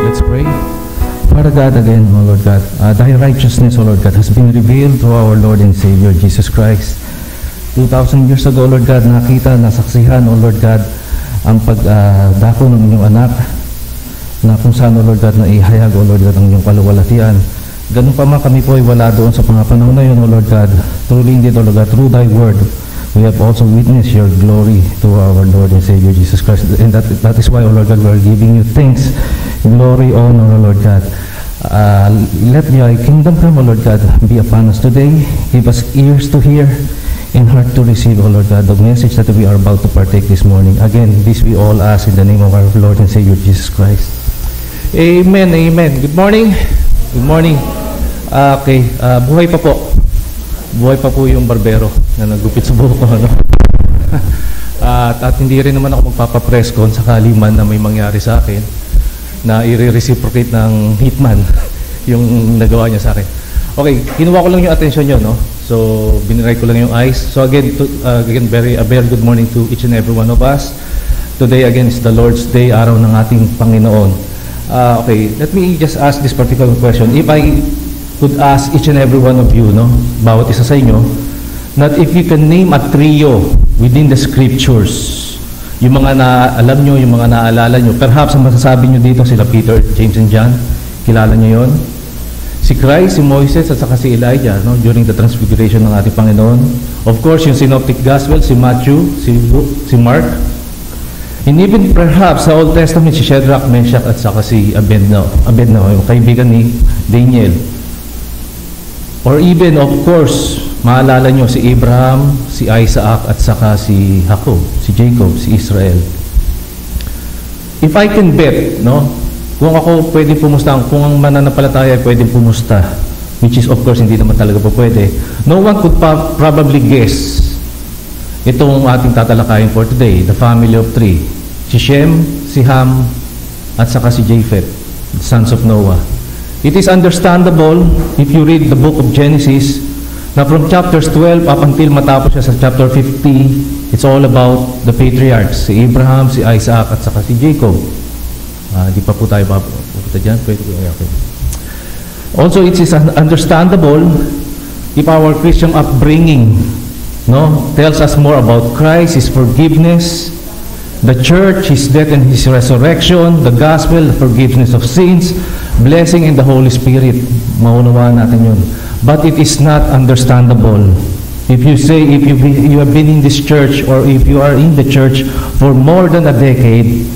Let's pray. Father God, again, O Lord God, Thy righteousness, O Lord God, has been revealed through our Lord and Savior, Jesus Christ. 2,000 years ago, Lord God, nakita, nasaksihan, O Lord God, ang pagdako ng inyong anak, na kung saan, O Lord God, na ihayag, O Lord God, ang inyong kaluwalhatian. Ganun pa man kami po ay wala doon sa mga panahon na yun, O Lord God. Truly indeed, O Lord God, through Thy word, we have also witnessed your glory to our Lord and Savior Jesus Christ. And that is why, O Lord God, we are giving you thanks, glory, honor, O Lord God. Let Thy kingdom come, O Lord God, be upon us today. Give us ears to hear and heart to receive, O Lord God, the message that we are about to partake this morning. Again, this we all ask in the name of our Lord and Savior Jesus Christ. Amen, amen. Good morning. Good morning. Okay, buhay pa po. Buhay pa po yung barbero na naggupit sa buhok ko. Ano? at hindi rin naman ako magpapapress con sakali man na may mangyari sa akin na i-reciprocate ng hitman yung nagawa niya sa akin. Okay, kinuha ko lang yung attention nyo, no? So, biniray ko lang yung eyes. So again, a very good morning to each and every one of us. Today again is the Lord's Day, araw ng ating Panginoon. Okay, let me just ask this particular question. If I could ask each and every one of you, no, bawat isa sa inyo, that if you can name a trio within the scriptures, yung mga alam nyo, yung mga naalala nyo, perhaps ang masasabi nyo dito sila Peter, James, and John, kilala nyo yon? Si Christ, si Moises, at saka si Elijah, no, during the transfiguration ng ating Panginoon. Of course, yung Synoptic Gospel, si Matthew, si Luke, si Mark, and even perhaps sa Old Testament, si Shadrach, Meshach, at saka si Abednego, yung kaibigan ni Daniel. Or even, of course, maalala nyo si Abraham, si Isaac, at saka si Jacob, si Israel. If I can bet, no, kung ako pwede pumusta, kung ang mananampalataya ay pwede pumusta, which is of course hindi naman talaga po pwede, no one could probably guess itong ating tatalakayin for today, the family of three. Si Shem, si Ham, at saka si Japheth, the sons of Noah. It is understandable if you read the book of Genesis na from chapters 12 up until matapos siya sa chapter 50, it's all about the patriarchs, si Abraham, si Isaac, at saka si Jacob. Di pa po tayo papunta dyan. Okay. Also, it is understandable if our Christian upbringing, no, tells us more about Christ, His forgiveness, the church, His death and His resurrection, the gospel, the forgiveness of sins, blessing, and the Holy Spirit. Maunawaan natin yun. But it is not understandable if you say, if you have been in this church or if you are in the church for more than a decade,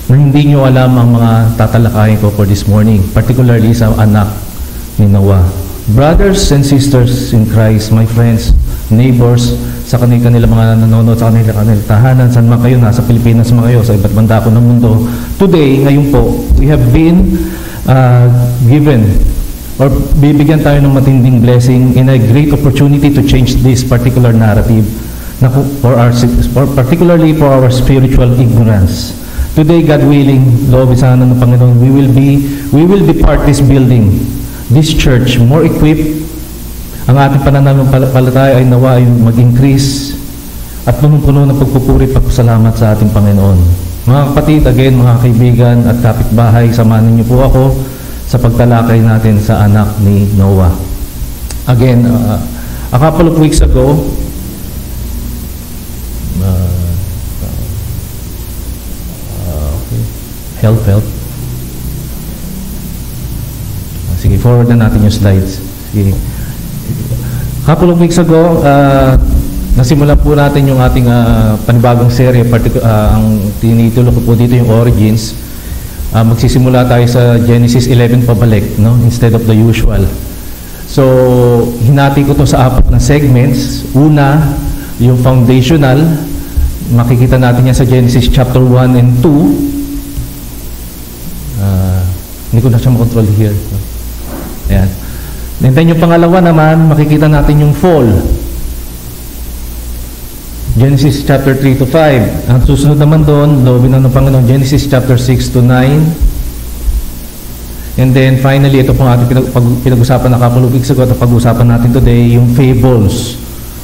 na hindi nyo alam ang mga tatalakayin ko for this morning, particularly sa anak ni Noah. Brothers and sisters in Christ, my friends, neighbors, sa kanila mga nanonood, sa kanila tahanan, saan man kayo, nasa Pilipinas man kayo, sa iba't banda ko ng mundo. Today, ngayon po, we have been given or bibigyan tayo ng matinding blessing in a great opportunity to change this particular narrative na particularly for our spiritual ignorance. Today, God willing, loob sana ng Panginoon, we will be part this building, this church, more equipped. Ang ating pananampalataya ay nawa ay mag-increase at punong-puno ng pagpupuri at pagpasalamat sa ating Panginoon. Mga kapatid, again, mga kaibigan at kapitbahay, samahan niyo po ako sa pagtalakay natin sa anak ni Noah. Again, a couple of weeks ago, help. Sige, forward na natin yung slides. Sige. Couple of weeks ago, nasimula po natin yung ating panibagong serye, ang tinitulo ko po dito yung Origins. Magsisimula tayo sa Genesis 11 pabalik, no? Instead of the usual. So, hinati ko to sa 4 na segments. Una, yung foundational, makikita natin yan sa Genesis chapter 1 and 2. Hindi ko na siya makontrol here. Ayan. And then yung pangalawa naman, makikita natin yung fall. Genesis chapter 3 to 5. Ang susunod naman doon, loobin ng Panginoon, Genesis chapter 6 to 9. And then finally, ito pong ating pinag-usapan na couple of weeks ago at pag-usapan natin today, yung fables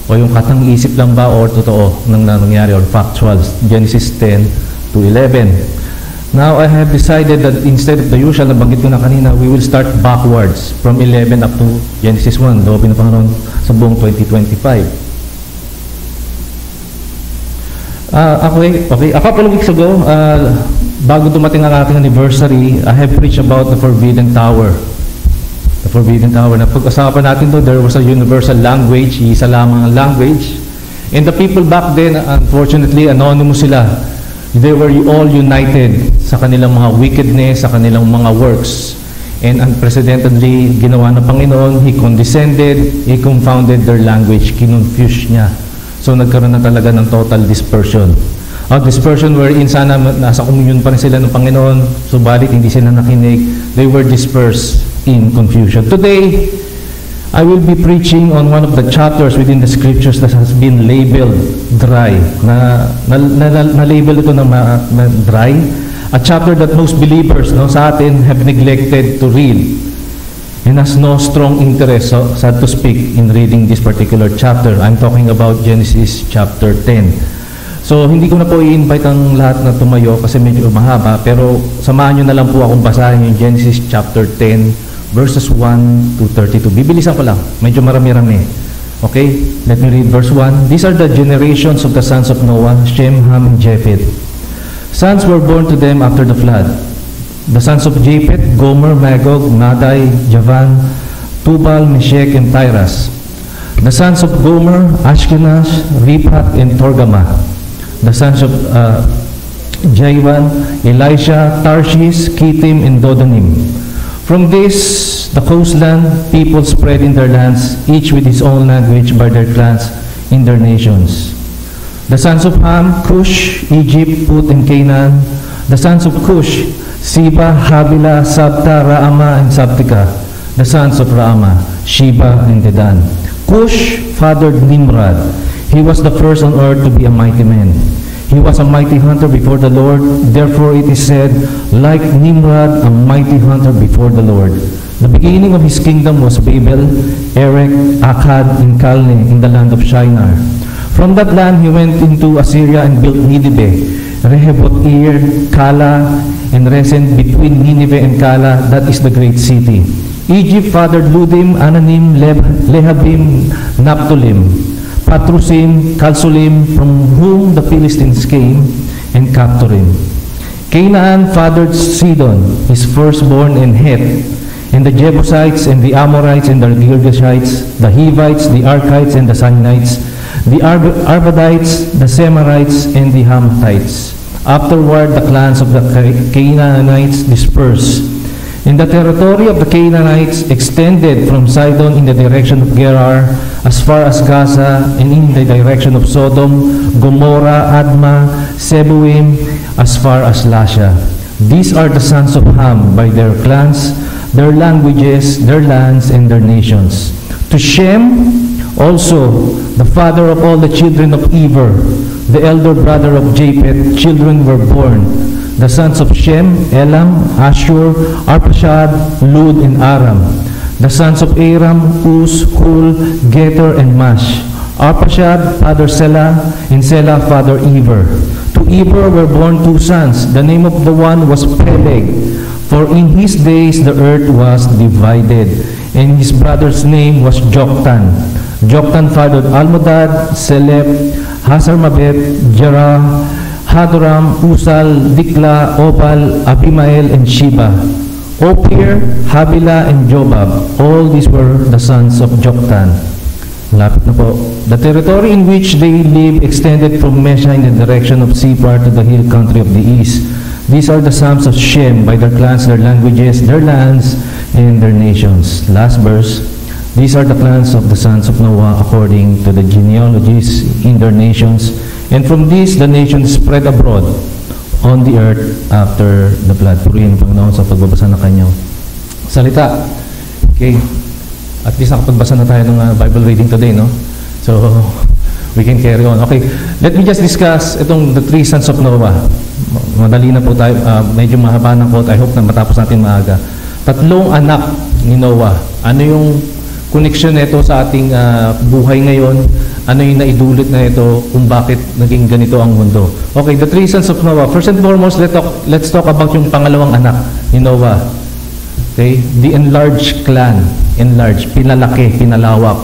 o yung katang-isip lang ba or totoo ng nangyari or factuals. Genesis 10 to 11. Now, I have decided that instead of the usual, nabanggit ko na kanina, we will start backwards from 11 up to Genesis 1, do Panginoon sa buong 2025. Okay, a couple of weeks ago, bago dumating ang ating anniversary, I have preached about the Forbidden Tower. The Forbidden Tower. Napag-usapan natin doon, there was a universal language, isa lamang ang language. And the people back then, unfortunately, anonymous sila. They were all united sa kanilang mga wickedness, sa kanilang mga works. And unprecedentedly, ginawa ng Panginoon, He condescended, He confounded their language, kinonfuse niya. So nagkaroon na talaga ng total dispersion. Dispersion wherein sana nasa communion pa rin sila ng Panginoon, subalit hindi sila nakinig, they were dispersed in confusion. Today, I will be preaching on one of the chapters within the scriptures that has been labeled dry. Na-label ito na dry. A chapter that most believers sa atin have neglected to read and has no strong interest, so sad to speak, in reading this particular chapter. I'm talking about Genesis chapter 10. So, hindi ko na po i-invite ang lahat na tumayo kasi medyo mahaba, pero samahan nyo na lang po akong basahin yung Genesis chapter 10, verses 1 to 32. Bibilisan ko lang. Medyo marami-rami. Okay? Let me read verse 1. These are the generations of the sons of Noah, Shem, Ham, and Japheth. Sons were born to them after the flood. The sons of Japheth, Gomer, Magog, Madai, Javan, Tubal, Meshech, and Tyras. The sons of Gomer, Ashkenaz, Riphat, and Torgama. The sons of Javan, Elisha, Tarshish, Kittim, and Dodanim. From this, the coastland people spread in their lands, each with his own language by their clans in their nations. The sons of Ham, Cush, Egypt, Put, and Canaan. The sons of Cush, Seba, Havilah, Sabta, Raama, and Sabtika. The sons of Raama, Sheba, and Dedan. Cush fathered Nimrod. He was the first on earth to be a mighty man. He was a mighty hunter before the Lord. Therefore it is said, like Nimrod, a mighty hunter before the Lord. The beginning of his kingdom was Babel, Erech, Akkad, and Calneh in the land of Shinar. From that land he went into Assyria and built Nineveh, Rehoboth-ir, Kala, and Resen between Nineveh and Kala, that is the great city. Egypt fathered Ludim, Ananim, Lehabim, Naphthalim, Patrusim, Kalsulim, from whom the Philistines came and captured him. Canaan fathered Sidon, his firstborn, and Heth, and the Jebusites, and the Amorites, and the Girgashites, the Hivites, the Archites, and the Sinites, the Arvadites, the Semarites, and the Hamathites. Afterward, the clans of the Canaanites dispersed. And the territory of the Canaanites extended from Sidon in the direction of Gerar as far as Gaza, and in the direction of Sodom, Gomorrah, Admah, Zeboim, as far as Lasha. These are the sons of Ham by their clans, their languages, their lands, and their nations. To Shem also, the father of all the children of Eber, the elder brother of Japheth, children were born. The sons of Shem, Elam, Ashur, Arpachshad, Lud, and Aram. The sons of Aram, Uz, Hul, Geter, and Mash. Arpachshad, father Selah, and Selah, father Eber. To Eber were born two sons. The name of the one was Peleg, for in his days the earth was divided, and his brother's name was Joktan. Joktan fathered Almodad, Selep, Hazarmaveth, Jerah, Hadoram, Usal, Dikla, Obal, Abimael, and Sheba. Ophir, Havilah, and Jobab. All these were the sons of Joktan. Lapit na po. The territory in which they live extended from Mesha in the direction of Separ to the hill country of the east. These are the sons of Shem by their clans, their languages, their lands, and their nations. Last verse. These are the clans of the sons of Noah according to the genealogies in their nations. And from this, the nations spread abroad on the earth after the flood. Purihin ang Panginoon sa pagbabasa ng kanyang salita. Okay. At least nakapagbasa na tayo ng Bible reading today, no? So, we can carry on. Okay. Let me just discuss itong the three sons of Noah. Madali na po tayo. Medyo mahaba ng quote. I hope na matapos natin maaga. Tatlong anak ni Noah. Ano yung connection nito sa ating buhay ngayon ano yung naidulot na ito kung bakit naging ganito ang mundo. Okay, the three sons of Noah. First and foremost, let's talk about yung pangalawang anak ni Noah. Okay, the enlarged clan. Enlarged, pinalaki, pinalawak.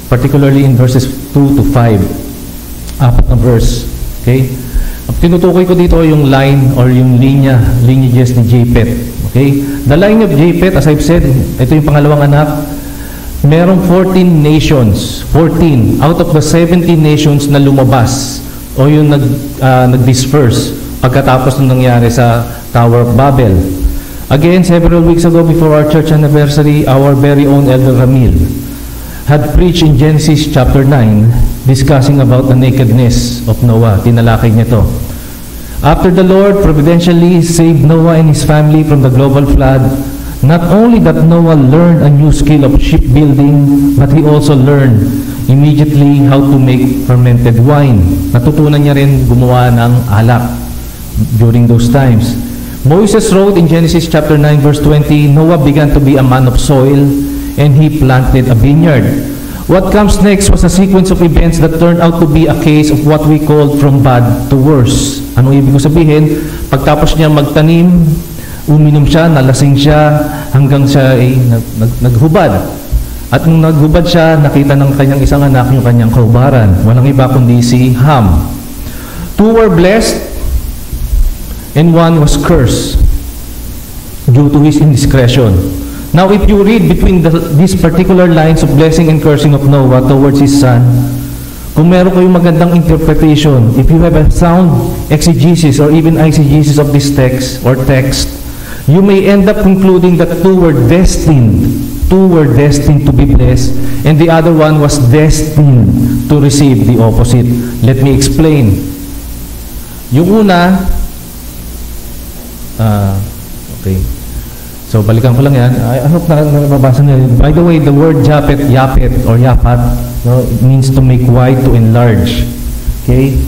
Particularly in verses 2 to 5. Apat na verse. Okay? Tinutukoy ko dito yung line or yung lineages ni Japheth. Okay? The line of Japheth, as I've said, ito yung pangalawang anak. Merong 14 nations. 14 out of the 17 nations na lumabas o yung nag-disperse pagkatapos nung nangyari sa Tower of Babel. Again, several weeks ago before our church anniversary, our very own Elder Ramil had preached in Genesis chapter 9 discussing about the nakedness of Noah. Tinalakay niya to. After the Lord providentially saved Noah and his family from the global flood, not only that Noah learned a new skill of shipbuilding, but he also learned immediately how to make fermented wine. Natutunan niya rin gumawa ng alak during those times. Moses wrote in Genesis chapter 9 verse 20, Noah began to be a man of soil and he planted a vineyard. What comes next was a sequence of events that turned out to be a case of what we called from bad to worse. Anong ibig ko sabihin? Pagtapos niya magtanim, uminom siya, nalasing siya, hanggang siya ay naghubad. At nung naghubad siya, nakita ng kanyang isang anak yung kanyang kaubaran. Walang iba kundi si Ham. Two were blessed, and one was cursed due to his indiscretion. Now, if you read between these particular lines of blessing and cursing of Noah towards his son, kung meron kayong magandang interpretation, if you have a sound exegesis or even eisegesis of this text or text, you may end up concluding that two were destined to be blessed, and the other one was destined to receive the opposite. Let me explain. Yung una, okay. So, balikan ko lang yan. I hope na mabasa niyo. By the way, the word Japhet or Yapat, no, it means to make wide, to enlarge. Okay?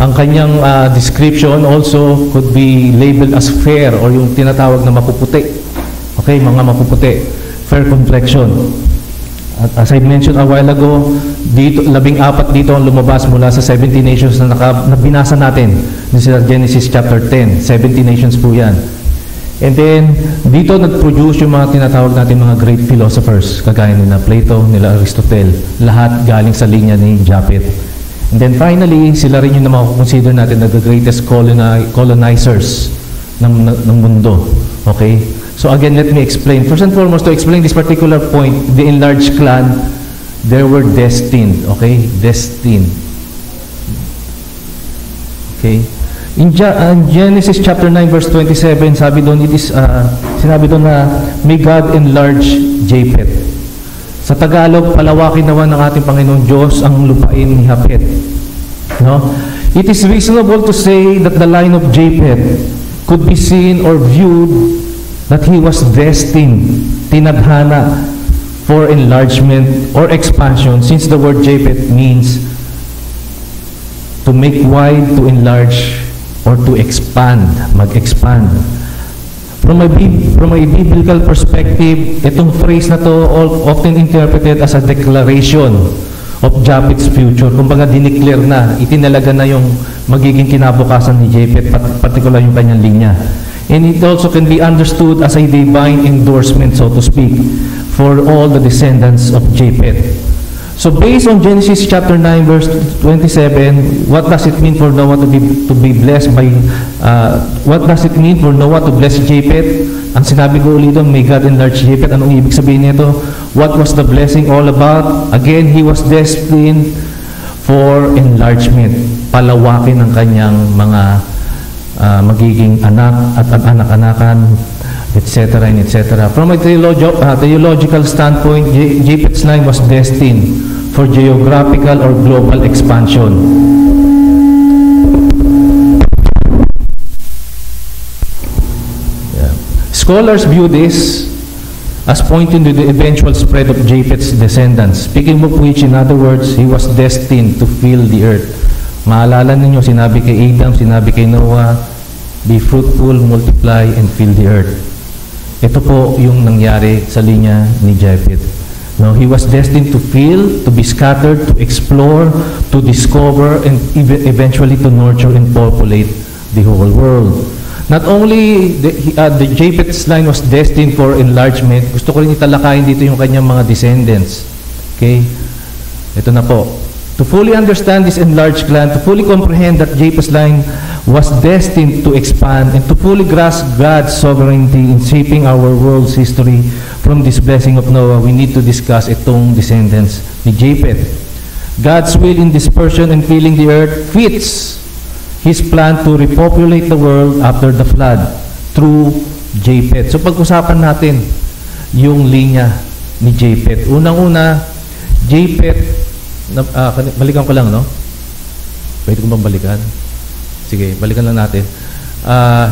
Ang kanyang description also could be labeled as fair or yung tinatawag na mapuputi. Okay, mga mapuputi. Fair complexion. At as I mentioned a while ago, dito, 14 dito ang lumabas mula sa 70 nations na binasa natin. Sa Genesis chapter 10. 70 nations po yan. And then, dito nag-produce yung mga tinatawag natin mga great philosophers, kagaya nila Plato, nila Aristotle, lahat galing sa linya ni Japhet. And then finally, sila rin yung na makakonsider natin na the greatest colonizers ng mundo. Okay? So again, let me explain. First and foremost, to explain this particular point, the enlarged clan, they were destined. Okay? Destined. Okay? In Genesis chapter 9 verse 27, sabi doon, sinabi doon na may God enlarge Japheth. Sa Tagalog, palawakin naman ng ating Panginoong Diyos ang lupain ni Japhet. No? It is reasonable to say that the line of Japheth could be seen or viewed that he was destined, tinadhana, for enlargement or expansion, since the word Japheth means to make wide, to enlarge, or to expand, mag-expand. From a biblical perspective, itong phrase na to often interpreted as a declaration of Japheth's future. Kumbaga, dineclare na, itinalaga na yung magiging kinabukasan ni Japheth, particular yung kanyang linya. And it also can be understood as a divine endorsement, so to speak, for all the descendants of Japheth. So based on Genesis chapter 9 verse 27, what does it mean for Noah to be blessed by what does it mean for Noah to bless Japheth? Ang sinabi ko ulit doon, may God enlarge Japheth. Anong ibig sabihin nito? What was the blessing all about? Again, he was destined for enlargement. Palawakin ang kanyang mga magiging anak at anak-anakan, etc. and etc. From a theological standpoint, Japheth's line was destined for geographical or global expansion. Yeah. Scholars view this as pointing to the eventual spread of Japheth's descendants. Speaking of which, in other words, he was destined to fill the earth. Maalala ninyo, sinabi kay Adam, sinabi kay Noah, be fruitful, multiply, and fill the earth. Ito po yung nangyari sa linya ni Japheth. No, he was destined to feel, to be scattered, to explore, to discover, and eventually to nurture and populate the whole world. Not only the Japheth's line was destined for enlargement, gusto ko rin italakayin dito yung kanyang mga descendants. Okay? Ito na po. To fully understand this enlarged clan, to fully comprehend that Japheth's line was destined to expand and to fully grasp God's sovereignty in shaping our world's history from this blessing of Noah, we need to discuss itong descendants ni Japheth. God's will in dispersion and filling the earth fits His plan to repopulate the world after the flood through Japheth. So pag-usapan natin yung linya ni Japheth. Unang-una, Japheth, balikan ko lang, no? Pwede ko bang balikan? Sige, balikan lang natin.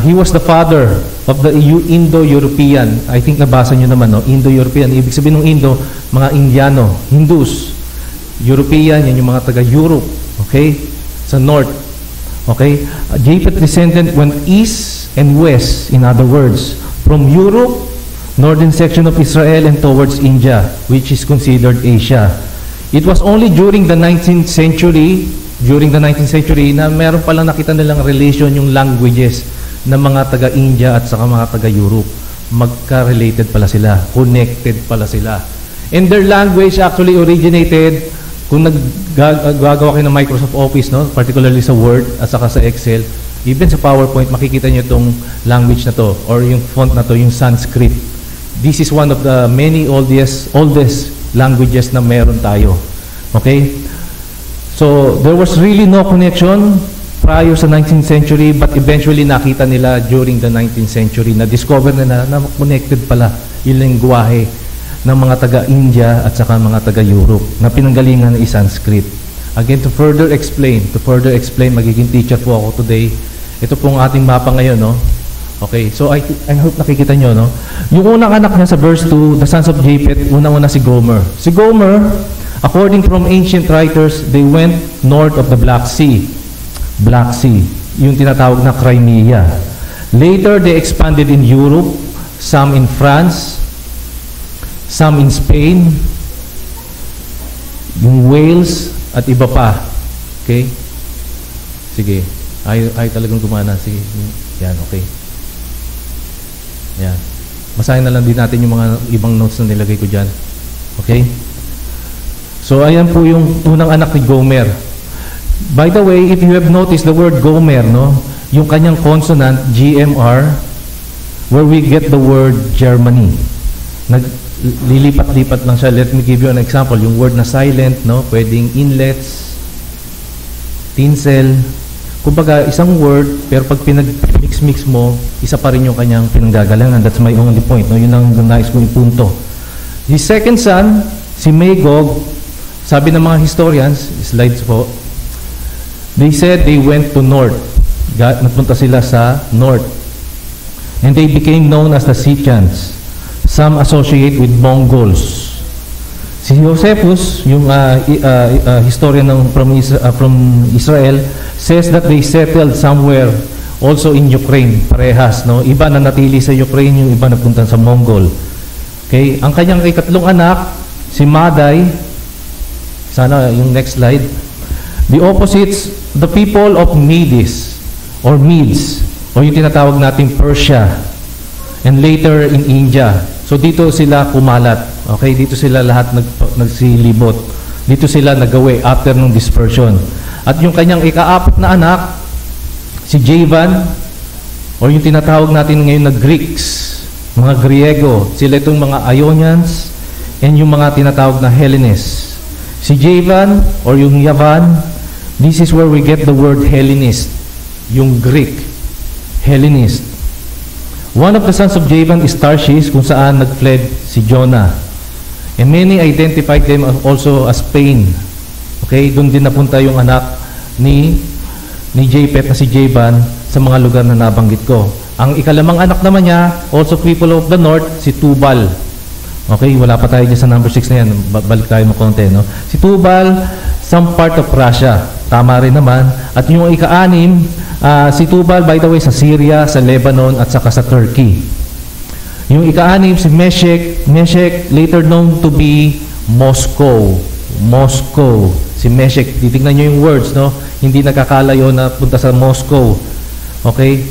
He was the father of the Indo-European. I think nabasa nyo naman, no? Indo-European. Ibig sabihin ng Indo, mga Indiano, Hindus. European, yan yung mga taga-Europe. Okay? Sa North. Okay? Japheth descendant went east and west, in other words, from Europe, northern section of Israel, and towards India, which is considered Asia. It was only during the 19th century na meron palang nakita nilang relation yung languages ng mga taga-India at saka mga taga-Europe. Magka-related pala sila, connected pala sila. And their language actually originated, kung naggagawa kayo ng Microsoft Office, no, particularly sa Word at saka sa Excel, even sa PowerPoint, makikita nyo itong language na to, or yung font na to, yung Sanskrit. This is one of the many oldest languages na meron tayo. Okay? So, there was really no connection prior sa 19th century, but eventually nakita nila during the 19th century, na-discover na connected pala yung lengguwahe ng mga taga-India at saka mga taga-Europe na pinanggalingan ng Sanskrit. Again, to further explain, magiging teacher po ako today. Ito pong ating mapa ngayon, no? Okay, so I hope nakikita nyo, no? Yung unang anak niya sa verse 2, the sons of Japheth, unang-una si Gomer. Si Gomer, according from ancient writers, they went north of the Black Sea. Black Sea, yung tinatawag na Crimea. Later, they expanded in Europe, some in France, some in Spain, yung Wales, at iba pa. Okay? Sige. Ay talagang gumana. Sige. Yan, okay. Yan. Basahin na lang din natin yung mga ibang notes na nilagay ko dyan. Okay? So, ayan po yung unang anak ni Gomer. By the way, if you have noticed the word Gomer, no? Yung kanyang consonant, GMR, where we get the word Germany. Lilipat-lipat lang siya. Let me give you an example. Yung word na silent, no? Pwedeng inlets, tinsel. Kumbaga, isang word, pero pag pinag-mix-mix mo, isa pa rin yung kanyang pinanggagalangan. That's my only point. No? Yun ang nais kong ipunto. The second son, si Magog, sabi ng mga historians, slides po, they said they went to north. Nagpunta sila sa north. And they became known as the Scythians. Some associate with Mongols. Si Josephus, yung historian from Israel, says that they settled somewhere also in Ukraine, parehas, no? Iba na natili sa Ukraine, yung iba napunta sa Mongol. Okay? Ang kanyang ikatlong anak, si Madai, sana yung next slide. The opposites, the people of Medes, or Medes, o yung tinatawag nating Persia, and later in India. So dito sila kumalat. Okay, dito sila lahat nagsilibot. Dito sila nagawi after ng dispersion. At yung kanyang ikaapat na anak, si Javan, o yung tinatawag natin ngayon na Greeks, mga Griego, sila itong mga Ionians, and yung mga tinatawag na Hellenists. Si Javan, or yung Yavan, this is where we get the word Hellenist, yung Greek, Hellenist. One of the sons of Javan is Tarshish, kung saan nag-fled si Jonah. And many identified them also as Spain. Okay, doon din napunta yung anak ni Japheth na si Javan sa mga lugar na nabanggit ko. Ang ikalamang anak naman niya, also people of the north, si Tubal. Okay, wala pa tayo dyan sa number 6 na yan. Balik tayo ng konti, no? Si Tubal, some part of Russia. Tama rin naman. At yung ika-anim, si Tubal, by the way, sa Syria, sa Lebanon, at saka sa Turkey. Yung ika-anim, si Meshek, later known to be Moscow. Moscow. Si Meshach, titignan nyo yung words, no? Hindi nakakalayo na punta sa Moscow. Okay?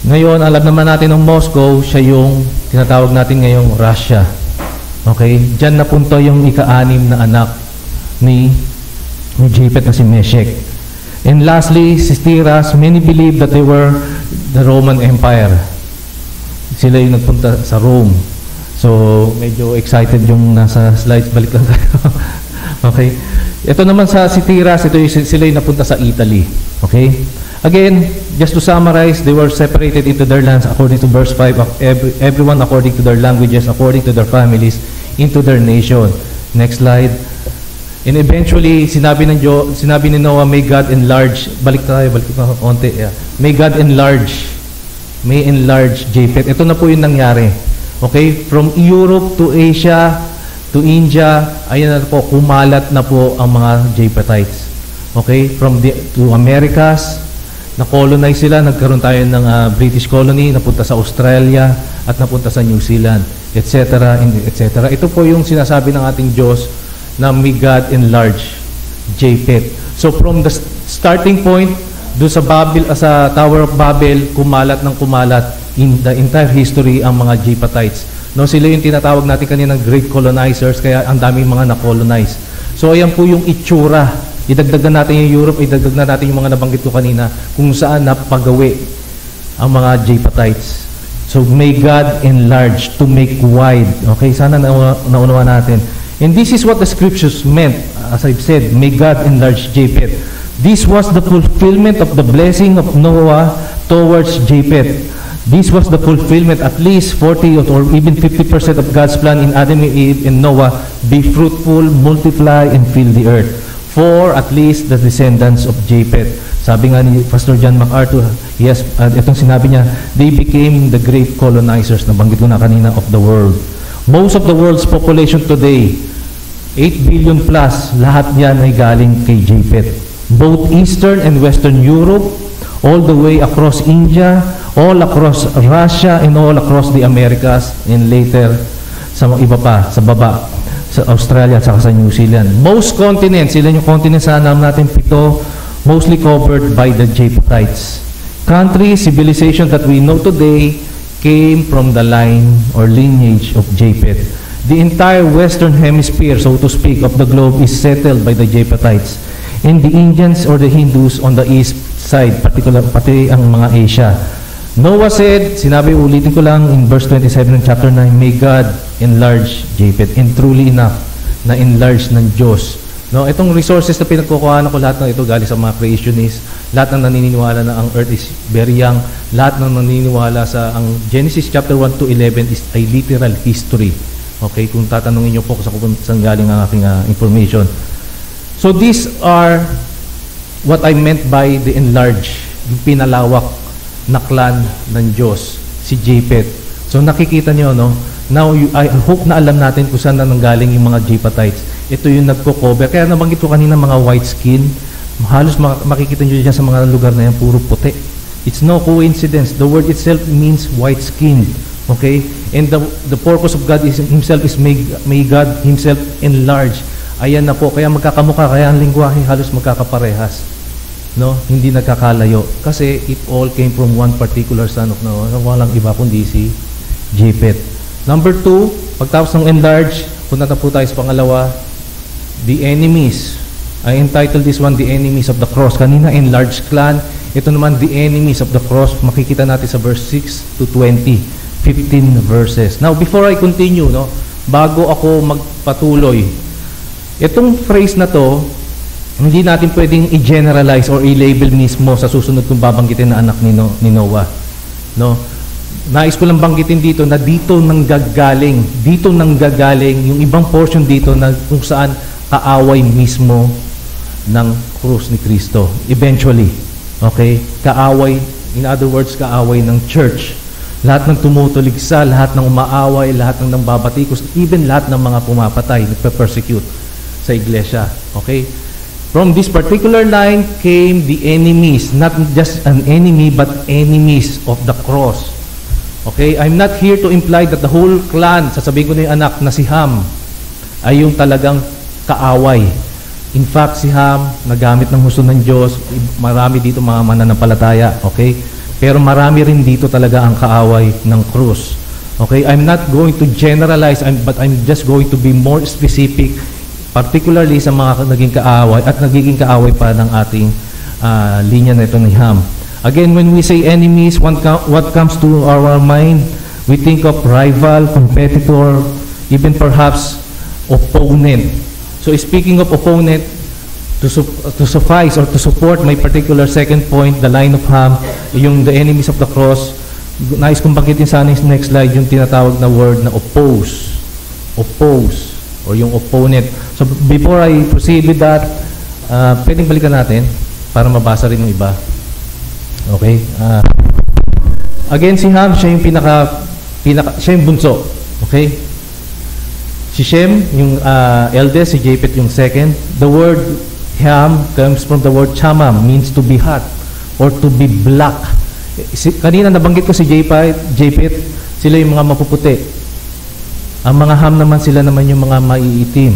Ngayon, alam naman natin ng Moscow, siya yung tinatawag natin ngayong Russia. Okay? Diyan napunta yung ika-anim na anak ni Japheth na si Meshach. And lastly, si Tiras, many believe that they were the Roman Empire. Sila yung nagpunta sa Rome. So, medyo excited yung nasa slides. Balik lang tayo. Okay? Ito naman sa si Tiras, ito yung sila yung napunta sa Italy. Okay? Again, just to summarize, they were separated into their lands according to verse 5 of everyone according to their languages, according to their families, into their nation. Next slide. And eventually, sinabi ni Noah, may God enlarge. Balik konti. Yeah. May God enlarge. May enlarge Japheth. Ito na po yung nangyari. Okay? From Europe to Asia to India, ayan na po, kumalat na po ang mga Japhethites. Okay? To Americas, na-colonize sila, nagkaroon tayo ng British colony, napunta sa Australia, at napunta sa New Zealand, etc., etc. Ito po yung sinasabi ng ating Diyos na may God enlarge Japheth. So from the starting point, doon sa Tower of Babel, kumalat ng kumalat in the entire history ang mga Japhethites. No, sila yung tinatawag natin kanina ng great colonizers, kaya ang daming mga na-colonize. So ayan po yung itsura. Idagdagan natin yung Europe, idagdagan natin yung mga nabanggit ko kanina kung saan napagawi ang mga Japhethites. So may God enlarge, to make wide. Okay, sana naunawa natin. And this is what the scriptures meant. As I've said, may God enlarge Japheth. This was the fulfillment of the blessing of Noah towards Japheth. This was the fulfillment, at least 40 or even 50% of God's plan in Adam and Eve and Noah. Be fruitful, multiply, and fill the earth. For at least the descendants of Japheth. Sabi nga ni Pastor John MacArthur, yes, itong sinabi niya, they became the great colonizers, nabanggit ko na kanina, of the world. Most of the world's population today, 8 billion plus, lahat yan ay galing kay Japheth. Both Eastern and Western Europe, all the way across India, all across Russia, and all across the Americas, and later sa iba pa, sa baba, sa Australia at sa New Zealand. Most continents, sila yung continents na alam natin, 7, mostly covered by the Japhethites. Countries, civilizations that we know today came from the line or lineage of Japheth. The entire Western Hemisphere, so to speak, of the globe is settled by the Japhethites. And the Indians or the Hindus on the east side, pati ang mga Asia. Noah said, sinabi, ulitin ko lang in verse 27 ng chapter 9, may God enlarge Japheth. And truly enough, na enlarge ng Diyos. No, itong resources na pinagkukuhaan ko, lahat ng ito galing sa mga creationists, lahat ng naniniwala na ang earth is very young, lahat ng naniniwala sa ang Genesis chapter 1 to 11 is a literal history. Okay, kung tatanungin niyo po kung saan galing ang aking information. So these are what I meant by the enlarge, yung pinalawak na clan ng Diyos, si Japheth. So nakikita niyo, no? Now, I hope na alam natin kung saan na nanggaling yung mga Japhethites. Ito yung nagko-cover. Kaya nabanggit ko kanina mga white skin. Halos makikita niyo dyan sa mga lugar na yan, puro puti. It's no coincidence. The word itself means white skin. Okay? And the purpose of God Himself is may God Himself enlarge. Ayan na po. Kaya magkakamukha. Kaya ang lingwahe halos magkakaparehas. No? Hindi nagkakalayo. Kasi it all came from one particular son of Noah. Walang iba kundi si Japheth. Number 2, pagtapos ng enlarge, punta na po tayo sa pangalawa, the enemies. I entitled this one, the enemies of the cross. Kanina, enlarged clan. Ito naman, the enemies of the cross. Makikita natin sa verse 6 to 20, 15 verses. Now, before I continue, no, bago ako magpatuloy, itong phrase na to, hindi natin pwedeng i-generalize or i-label mismo sa susunod kong babanggitin na anak ni Noah. No? Nais ko lang banggitin dito na dito nanggagaling yung ibang portion dito na kung saan kaaway mismo ng krus ni Kristo. Eventually. Okay? Kaaway, in other words, kaaway ng church. Lahat ng tumutuligsa, lahat ng umaaway, lahat ng nambabatikos, even lahat ng mga pumapatay, nagpe-persecute sa iglesia. Okay? From this particular line came the enemies, not just an enemy, but enemies of the cross. Okay? I'm not here to imply that the whole clan, sasabihin ko na yung anak na si Ham, ay yung talagang kaaway. In fact, si Ham, nagamit ng husto ng Diyos, marami dito mga mananampalataya, okay? Pero marami rin dito talaga ang kaaway ng krus. Okay? I'm not going to generalize, but I'm just going to be more specific, particularly sa mga naging kaaway at nagiging kaaway pa ng ating linya na ito ni Ham. Again, when we say enemies, what comes to our mind? We think of rival, competitor, even perhaps opponent. So speaking of opponent, to suffice or to support my particular second point, the line of Ham, yung the enemies of the cross, nais kong banggitin sana yung next slide, yung tinatawag na word na oppose, or yung opponent. So before I proceed with that, pwedeng balikan natin para mabasa rin ng iba. Okay? Again, si Ham, siya yung siya yung bunso. Okay? Si Shem, yung eldest, si Japheth yung second. The word Ham comes from the word chamam, means to be hot or to be black. Kanina nabanggit ko si Japheth, sila yung mga mapuputi. Ang mga Ham naman, sila naman yung mga maiitim.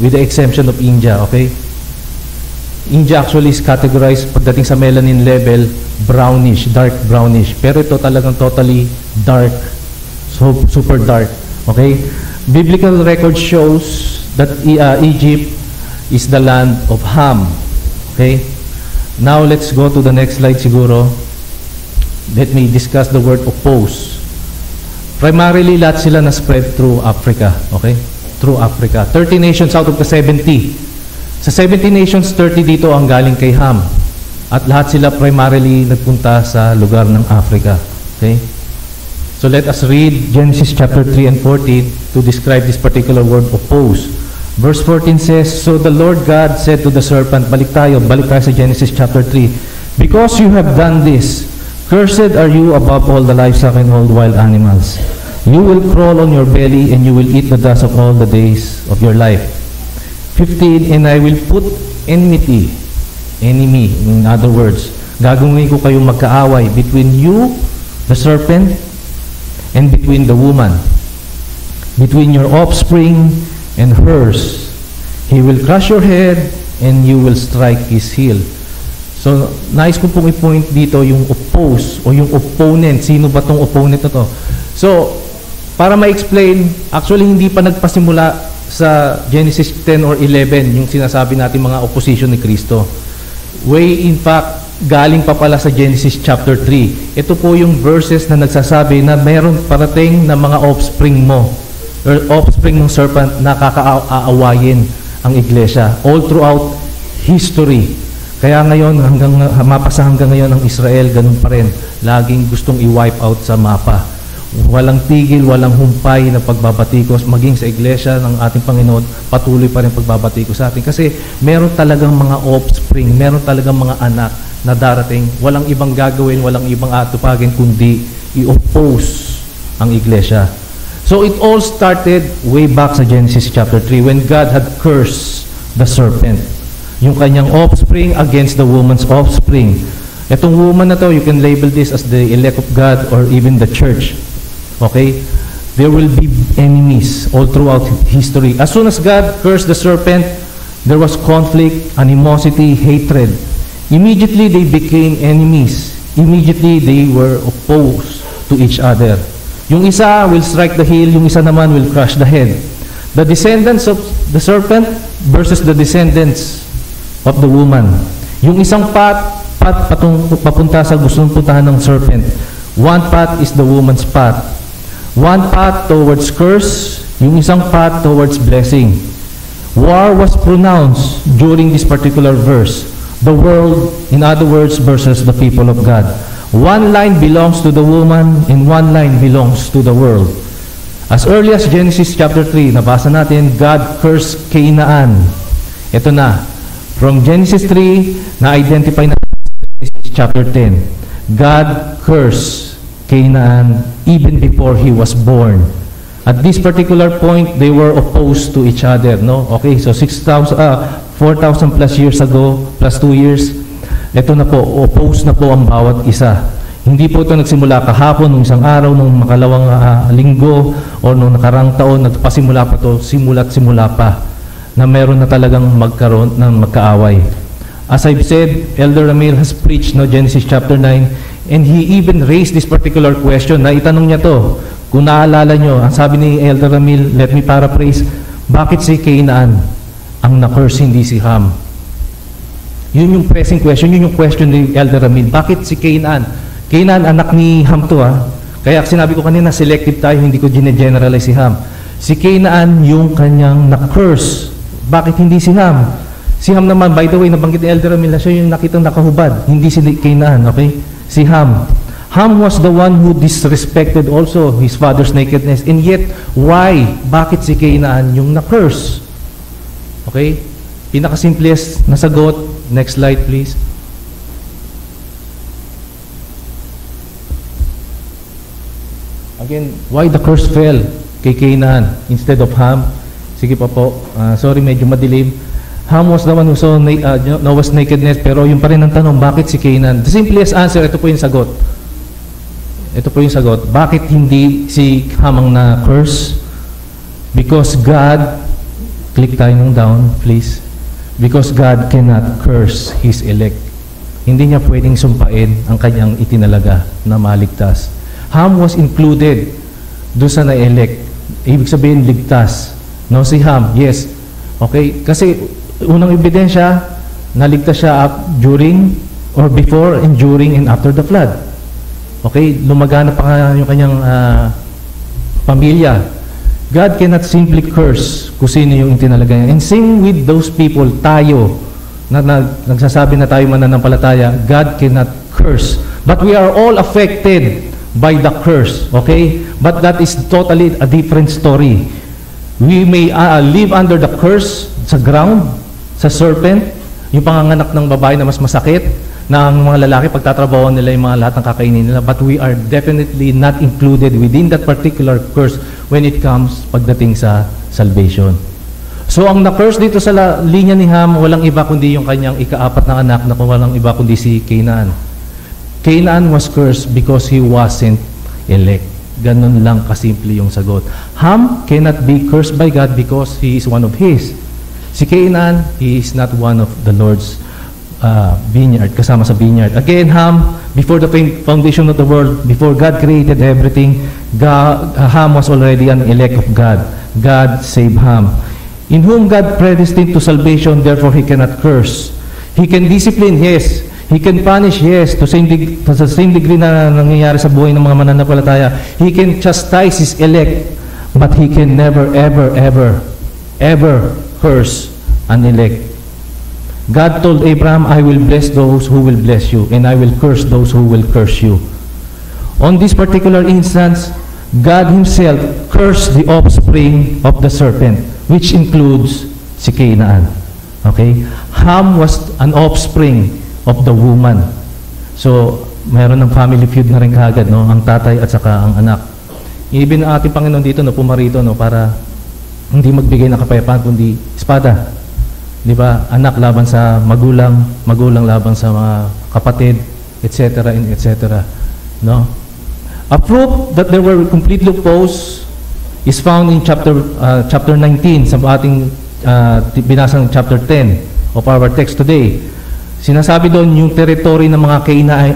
With the exemption of India, okay? India actually is categorized pagdating sa melanin level, brownish, dark brownish. Pero ito talagang totally dark, so super dark, okay? Biblical record shows that Egypt is the land of Ham. Okay? Now let's go to the next slide siguro. Let me discuss the word oppose. Primarily, lahat sila na-spread through Africa. Okay? Through Africa. 30 nations out of the 70. Sa 70 nations, 30 dito ang galing kay Ham. At lahat sila primarily nagpunta sa lugar ng Africa. Okay? So let us read Genesis chapter 3 and 14 to describe this particular word oppose. Verse 14 says, So the Lord God said to the serpent, balik tayo sa Genesis chapter 3, Because you have done this, cursed are you above all the livestock and all wild animals. You will crawl on your belly and you will eat the dust of all the days of your life. 15, And I will put enmity, enemy, in other words, gagawin ko kayong magkaaway between you, the serpent, and between the woman, between your offspring and hers. He will crush your head and you will strike his heel. So, nais ko pong i-point dito yung oppose o yung opponent. Sino ba tong opponent na to? So, para ma-explain, actually hindi pa nagpasimula sa Genesis 10 or 11 yung sinasabi natin mga opposition ni Kristo. In fact, galing pa pala sa Genesis chapter 3. Ito po yung verses na nagsasabi na mayroon parating na mga offspring mo or offspring ng serpent na kakaawayin ang iglesia all throughout history. Kaya ngayon, mapasa hanggang ngayon ang Israel, ganun pa rin. Laging gustong i-wipe out sa mapa. Walang tigil, walang humpay na pagbabatikos, maging sa iglesia ng ating Panginoon, patuloy pa rin pagbabatikos sa atin. Kasi meron talagang mga offspring, meron talagang mga anak na darating, walang ibang gagawin, walang ibang atupagin, kundi i-oppose ang iglesia. So it all started way back sa Genesis chapter 3 when God had cursed the serpent. Yung kanyang offspring against the woman's offspring. Itong woman na to, you can label this as the elect of God or even the church. Okay? There will be enemies all throughout history. As soon as God cursed the serpent, there was conflict, animosity, hatred. Immediately, they became enemies. Immediately, they were opposed to each other. Yung isa will strike the heel, yung isa naman will crush the head. The descendants of the serpent versus the descendants of the woman. Yung isang papunta sa gustong puntahan ng serpent. One path is the woman's path. One path towards curse, yung isang path towards blessing. War was pronounced during this particular verse. The world, in other words, versus the people of God. One line belongs to the woman and one line belongs to the world. As early as Genesis chapter 3, nabasa natin, God cursed Canaan. Ito na. From Genesis 3, na-identify na Genesis chapter 10. God cursed Canaan even before he was born. At this particular point, they were opposed to each other, no? Okay, so 4,000 plus years ago, plus 2 years, ito na po, opposed na po ang bawat isa. Hindi po ito nagsimula kahapon, nung isang araw, nung makalawang linggo, o nung nakarang taon, nagpasimula pa ito, simula pa, na meron na talagang magkaroon ng magkaaway. As I've said, Elder Ramil has preached Genesis chapter 9, and he even raised this particular question, na itanong niya to. Kung naalala nyo, ang sabi ni Elder Ramil, let me paraphrase, bakit si Canaan ang na-curse, hindi si Ham? Yun yung pressing question, yun yung question ni Elder Ramil. Bakit si Canaan? Canaan, anak ni Ham to Kaya sinabi ko kanina, selective tayo, hindi ko gine-generalize si Ham. Si Canaan yung kanyang na-curse. Bakit hindi si Ham? Si Ham naman, by the way, nabanggit ni Elder Ramil na siya yung nakitang nakahubad. Hindi si Canaan, okay? Si Ham. Ham was the one who disrespected also his father's nakedness. And yet, why? Bakit si Canaan yung na-curse? Okay? Pinakasimplest na sagot. Next slide, please. Again, why the curse fell kay Canaan instead of Ham? Sige pa po. Sorry, medyo madilim. Ham was the one who saw Noah's nakedness, pero yung pa rin ang tanong, bakit si Canaan? The simplest answer, ito po yung sagot. Ito po yung sagot. Bakit hindi si Ham ang na-curse? Because God, click tayo nung down, please. Because God cannot curse His elect. Hindi niya pwedeng sumpain ang kanyang itinalaga na maligtas. Ham was included doon sa na-elect. Ibig sabihin, ligtas. No, si Ham, yes. Okay, kasi unang ebidensya, naligtas siya during or before and during and after the flood. Okay, lumagana pa yung kanyang pamilya. God cannot simply curse kung sino yung itinalaga niya. And same with those people, tayo, na nagsasabi na tayo mananampalataya, God cannot curse. But we are all affected by the curse, okay? But that is totally a different story. We may live under the curse sa ground, sa serpent, yung panganganak ng babae na mas masakit, na ang mga lalaki pagtatrabawan nila yung mga lahat ng kakainin nila, but we are definitely not included within that particular curse when it comes pagdating sa salvation. So ang na-curse dito sa linya ni Ham, walang iba kundi yung kanyang ikaapat na anak, na walang iba kundi si Canaan. Canaan was cursed because he wasn't elect. Ganun lang kasimple yung sagot. Ham cannot be cursed by God because he is one of His. Si Canaan, he is not one of the Lord's vineyard, kasama sa vineyard. Again, Ham, before the foundation of the world, before God created everything, Ham was already an elect of God. God saved Ham. In whom God predestined to salvation, therefore He cannot curse. He can discipline, yes. He can punish, yes, to the same degree na nangyayari sa buhay ng mga mananampalataya. He can chastise His elect, but He can never, ever curse an elect. God told Abraham, I will bless those who will bless you, and I will curse those who will curse you. On this particular instance, God Himself cursed the offspring of the serpent, which includes si Canaan. Okay? Ham was an offspring of the woman. So, meron ng family feud na rin kaagad, no? Ang tatay at saka ang anak. Even ang ating Panginoon dito, no, pumarito, no, para hindi magbigay ng kapayapaan, kundi espada. Di ba? Anak laban sa magulang, magulang laban sa mga kapatid, etc. and etc. No? A proof that they were completely opposed is found in chapter 19 sa ating binasang chapter 10 of our text today. Sinasabi doon yung territory ng mga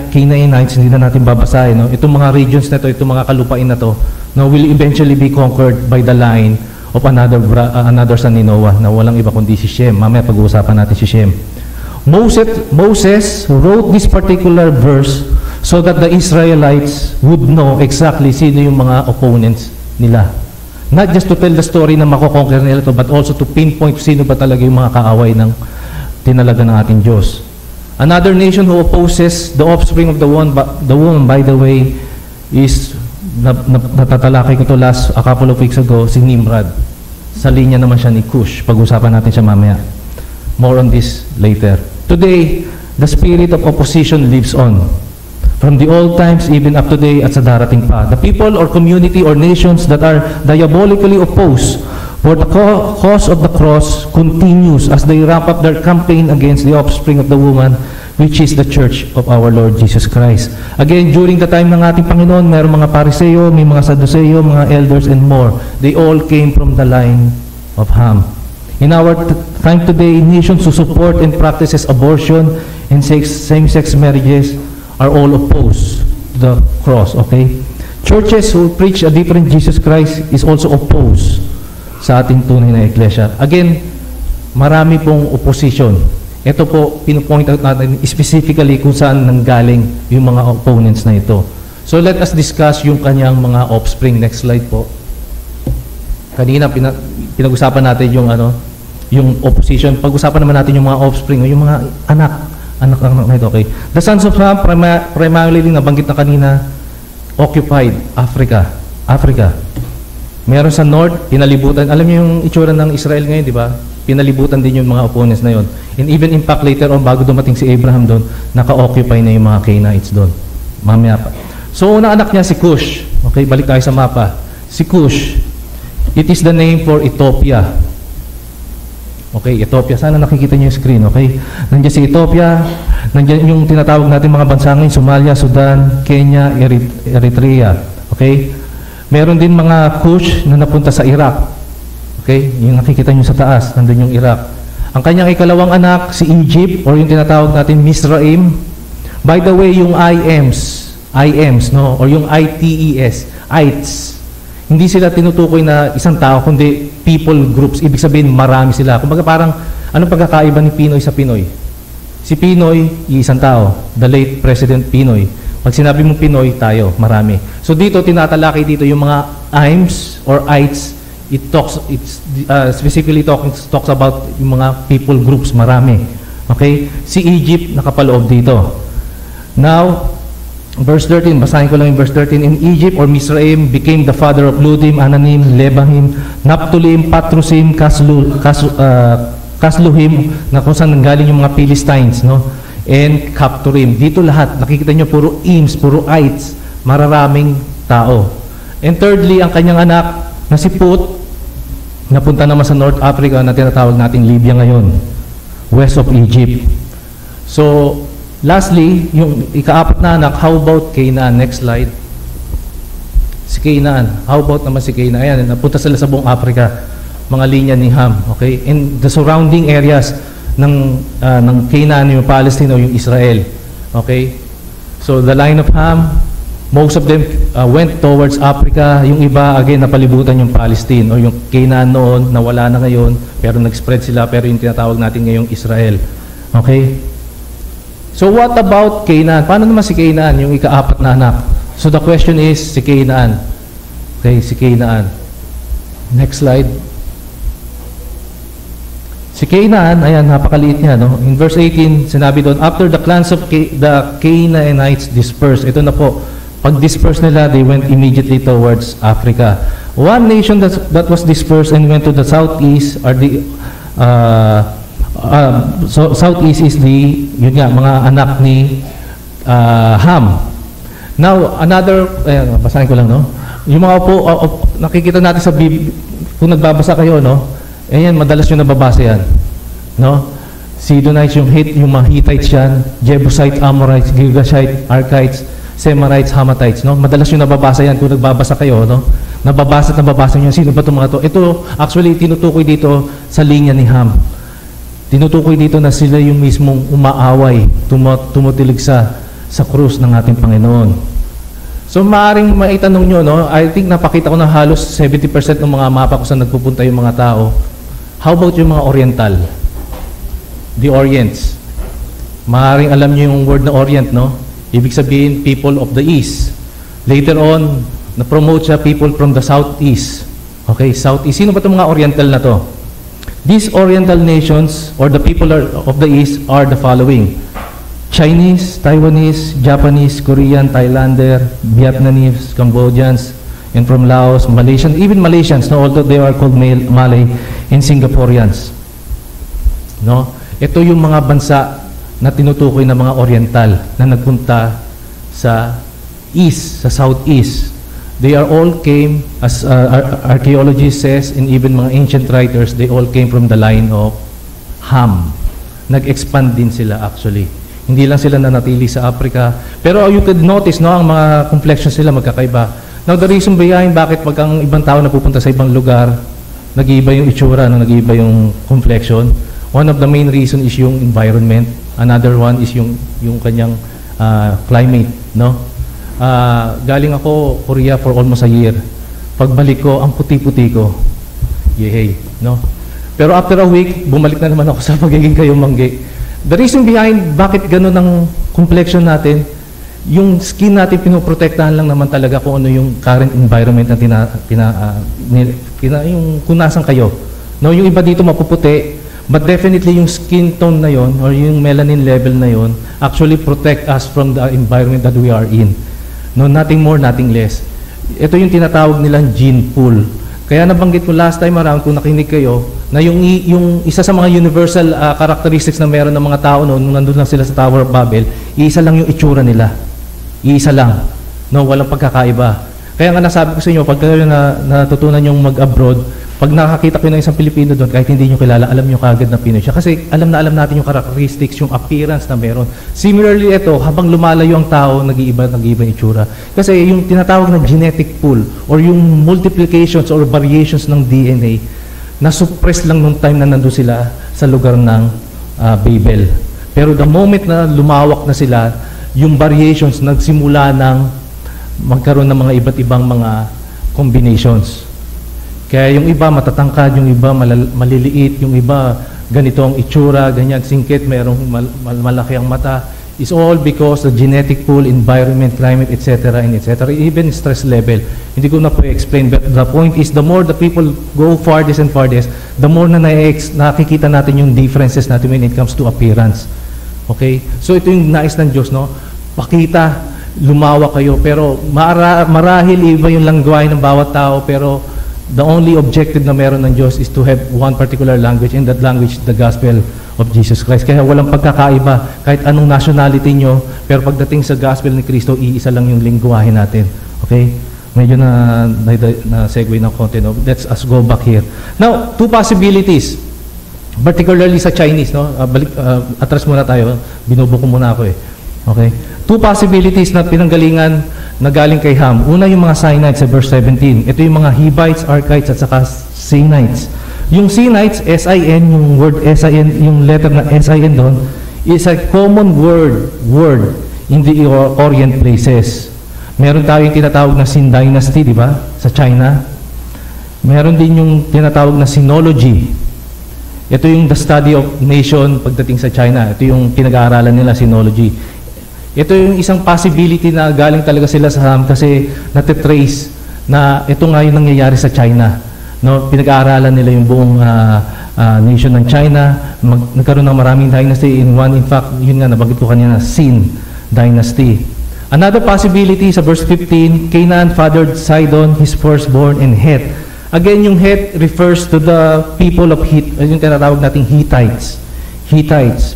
Canaanites, hindi na natin babasahin. No? Itong mga regions na ito, itong mga kalupain na ito, no, will eventually be conquered by the line of another son ni Noah, na walang iba kundi si Shem. Mamaya pag-uusapan natin si Shem. Moses wrote this particular verse so that the Israelites would know exactly sino yung mga opponents nila. Not just to tell the story na makoconquer nila ito, but also to pinpoint sino ba talaga yung mga kaaway ng tinalaga ng ating Diyos. Another nation who opposes the offspring of the woman, by the way, is, natatalakay ko to a couple of weeks ago, si Nimrod. Sa linya naman siya ni Cush. Pag-usapan natin siya mamaya. More on this later. Today, the spirit of opposition lives on. From the old times, even up to today, at sa darating pa. The people or community or nations that are diabolically opposed for the cause of the cross continues as they ramp up their campaign against the offspring of the woman, which is the church of our Lord Jesus Christ. Again, during the time ng ating Panginoon, mayroong mga Pariseo, may mga Sadduceo, mga elders, and more. They all came from the line of Ham. In our time today, nations who support and practices abortion and same-sex marriages are all opposed to the cross, okay? Churches who preach a different Jesus Christ is also opposed sa ating tunay na iglesia. Again, marami pong opposition. Ito po, pinupoint out natin specifically kung saan nanggaling yung mga opponents na ito. So let us discuss yung kanyang mga offspring. Next slide po. Kanina pinag-usapan natin yung yung opposition. Pag-usapan naman natin yung mga offspring, yung mga anak na ito, okay. The sons of Ham, primarily nabanggit na kanina, occupied Africa. Meron sa north, pinalibutan. Alam niyo yung itsura ng Israel ngayon, di ba? Pinalibutan din yung mga opponents na yon. And even in fact, later on, bago dumating si Abraham doon, naka-occupy na yung mga Canaanites doon. Mamaya pa. So, unang anak niya si Cush. Okay, balik tayo sa mapa. Si Cush, it is the name for Ethiopia. Okay, Ethiopia. Sana nakikita niyo yung screen, okay? Nandiyan si Ethiopia, nandiyan yung tinatawag natin mga bansa ngayon, Somalia, Sudan, Kenya, Eritrea. Okay? Meron din mga Cush na napunta sa Iraq. Okay? Yung nakikita niyo sa taas, nandun yung Iraq. Ang kanyang ikalawang anak, si Egypt, or yung tinatawag natin Mizraim. By the way, yung IMs, no? Or yung ITES, ITES. Hindi sila tinutukoy na isang tao, kundi people groups. Ibig sabihin, marami sila. Kumbaga parang, anong pagkakaiba ni Pinoy sa Pinoy? Si Pinoy, isang tao. The late President Pinoy. Pag sinabi mong Pinoy, tayo, marami. So dito, tinatalakay dito yung mga IMs or ITES. Specifically talks about yung mga people groups, marami. Okay? Si Egypt, nakapaloob dito. Now, verse 13, basahin ko lang yung verse 13. In Egypt or Mizraim became the father of Ludim, Ananim, Lebahim, Naptulim, Patrusim, Kasluhim, na kung saan nanggaling yung mga Philistines, no? And Kapturim. Dito lahat, nakikita nyo, puro Ims, puro Ites, mararaming tao. And thirdly, ang kanyang anak na si Put, napunta naman sa North Africa na tinatawag nating Libya ngayon, west of Egypt. So, lastly, yung ikaapat na anak, how about Canaan? Next slide. Si Canaan. How about naman si Canaan? Ayan, napunta sila sa buong Africa. Mga linya ni Ham. Okay? In the surrounding areas ng Canaan, yung Palestine o yung Israel. Okay? So, the line of Ham, most of them went towards Africa. Yung iba, again, napalibutan yung Palestine o yung Canaan noon, na wala na ngayon, pero nag-spread sila, pero yung tinatawag natin ngayong Israel. Okay? So what about Canaan? Paano naman si Canaan, yung ikaapat na anak? So the question is, si Canaan. Okay, si Canaan. Next slide. Si Canaan, ayan, napakaliit niya, no? In verse 18, sinabi doon, after the clans of the Canaanites dispersed, ito na po, pag-disperse nila, they went immediately towards Africa. One nation that was dispersed and went to the southeast are the so southeast is yun nga, mga anak ni Ham. Now, another, basahin ko lang, no? Yung mga nakikita natin sa kung nagbabasa kayo, no? Ayan, madalas yung nababasa yan, no? Sidonites, yung mga Hittites yan, Jebusite, Amorites, Girgashite, Arkites, Semarites, Hamathites, no? Madalas yung nababasa yan kung nagbabasa kayo, no? Nababasa nyo, sino ba itong mga to? Ito, actually, tinutukoy dito sa linya ni Ham. Tinutukoy dito na sila yung mismong umaaway, tumutilig sa krus ng ating Panginoon. So, maaaring maitanong nyo, no? I think napakita ko na halos 70% ng mga mapa kung saan nagpupunta yung mga tao. How about yung mga Oriental? The Orients. Maaaring alam nyo yung word na Orient, no? Ibig sabihin, people of the East. Later on, na-promote siya people from the Southeast. Okay, Southeast. Sino ba itong mga Oriental na to? These Oriental nations, or the people of the East, are the following: Chinese, Taiwanese, Japanese, Korean, Thailander, Vietnamese, Cambodians, and from Laos, Malaysian, even Malaysians, no, although they are called Malay, and Singaporeans. No? Ito yung mga bansa na tinutukoy ng mga Oriental na nagpunta sa East, sa Southeast. They are all came, as archaeology says, and even mga ancient writers, they all came from the line of Ham. Nag-expand din sila actually. Hindi lang sila nanatili sa Africa. Pero you could notice, no, ang mga complexions sila magkakaiba. Now, the reason behind bakit pag ang ibang tao napupunta sa ibang lugar, nag-iiba yung itsura, no, nag-iiba yung complexion. One of the main reason is yung environment. Another one is yung kanyang climate, no? Galing ako Korea for almost a year. Pagbalik ko, ang puti-puti ko. Yehey, no? Pero after a week, bumalik na naman ako sa pagiging kayumanggi. The reason behind bakit ganun ang complexion natin, yung skin natin pinoprotektahan lang naman talaga kung ano yung current environment na yung kung nasan kayo. No, yung iba dito mapuputi, but definitely yung skin tone na yon or yung melanin level na yon actually protect us from the environment that we are in. No, nothing more, nothing less. Ito yung tinatawag nilang gene pool. Kaya nabanggit ko last time around, kung nakinig kayo, na yung isa sa mga universal characteristics na meron ng mga tao noon, nung nandun lang sila sa Tower of Babel, iisa lang yung itsura nila. Iisa lang. No, walang pagkakaiba. Kaya nga nasabi ko sa inyo, pag kayo natutunan yung mag-abroad, pag nakakita kayo ng isang Pilipino doon, kahit hindi nyo kilala, alam nyo kagad na Pinoy siya. Kasi alam na alam natin yung characteristics, yung appearance na meron. Similarly, ito, habang lumalayo ang tao, nag-iiba yung itsura. Kasi yung tinatawag na genetic pool, or yung multiplications or variations ng DNA, na-suppress lang nung time na nandun sila sa lugar ng Babel. Pero the moment na lumawak na sila, yung variations nagsimula ng magkaroon ng mga iba't ibang mga combinations. Kaya yung iba matatangkad, yung iba maliliit, yung iba ganito ang itsura, ganyan, singkit, mayroong malaki ang mata. It's all because the genetic pool, environment, climate, etc. and etc. Even stress level. Hindi ko na po explain, but the point is, the more the people go farthest and farthest, the more na nakikita natin yung differences natin when it comes to appearance. Okay? So ito yung nais ng Diyos, no? Pakita, lumawa kayo, pero marahil iba yung langgay ng bawat tao, pero the only objective na meron ng Diyos is to have one particular language, and that language is the gospel of Jesus Christ. Kaya walang pagkakaiba kahit anong nationality nyo, pero pagdating sa gospel ni Kristo, iisa lang yung lingwahe natin. Okay? Medyo na segue ng konti. No? Let's us go back here. Now, two possibilities, particularly sa Chinese. No? Atras muna tayo. Binubuko muna ako eh. Okay? Two possibilities na pinanggalingan na galing kay Ham. Una yung mga Sinites sa verse 17. Ito yung mga Hivites, Archites, at saka Sinites. Yung Sinites, S-I-N, yung word S-I-N, yung letter na S-I-N doon, is a common word in the Orient places. Meron tayo yung tinatawag na Sin Dynasty, di ba? Sa China. Meron din yung tinatawag na Sinology. Ito yung the study of nation pagdating sa China. Ito yung pinag-aaralan nila, Sinology. Ito yung isang possibility na galing talaga sila sa Ham kasi natitrace na ito nga yung nangyayari sa China. No, pinag-aaralan nila yung buong nation ng China. Nagkaroon ng maraming dynasty. In fact, yun nga, nabanggit ko kanina, Sin Dynasty. Another possibility sa verse 15, Canaan fathered Sidon, his firstborn, and Heth. Again, yung Heth refers to the people of yung tinatawag nating Hittites. Hittites.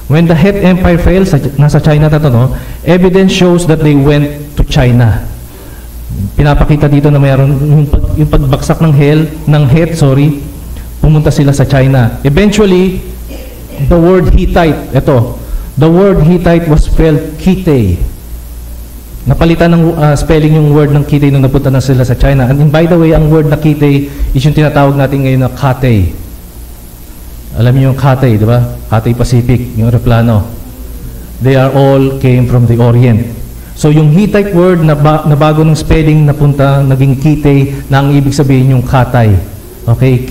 When the Heth Empire fell, nasa China na to, no? Evidence shows that they went to China. Pinapakita dito na mayroon yung pagbaksak ng Heth, pumunta sila sa China. Eventually, the word Hittite, the word Hittite was spelled Kitay. Napalitan ng spelling yung word ng Kitay nung napunta na sila sa China. And by the way, ang word na Kitay is yung tinatawag natin ngayon na Cathay. Alam niyo yung Cathay, di ba? Cathay Pacific, yung aeroplano. They are all came from the Orient. So yung Hittite word na bago ng spelling napunta, naging Kitay, na ang ibig sabihin yung Cathay. Okay?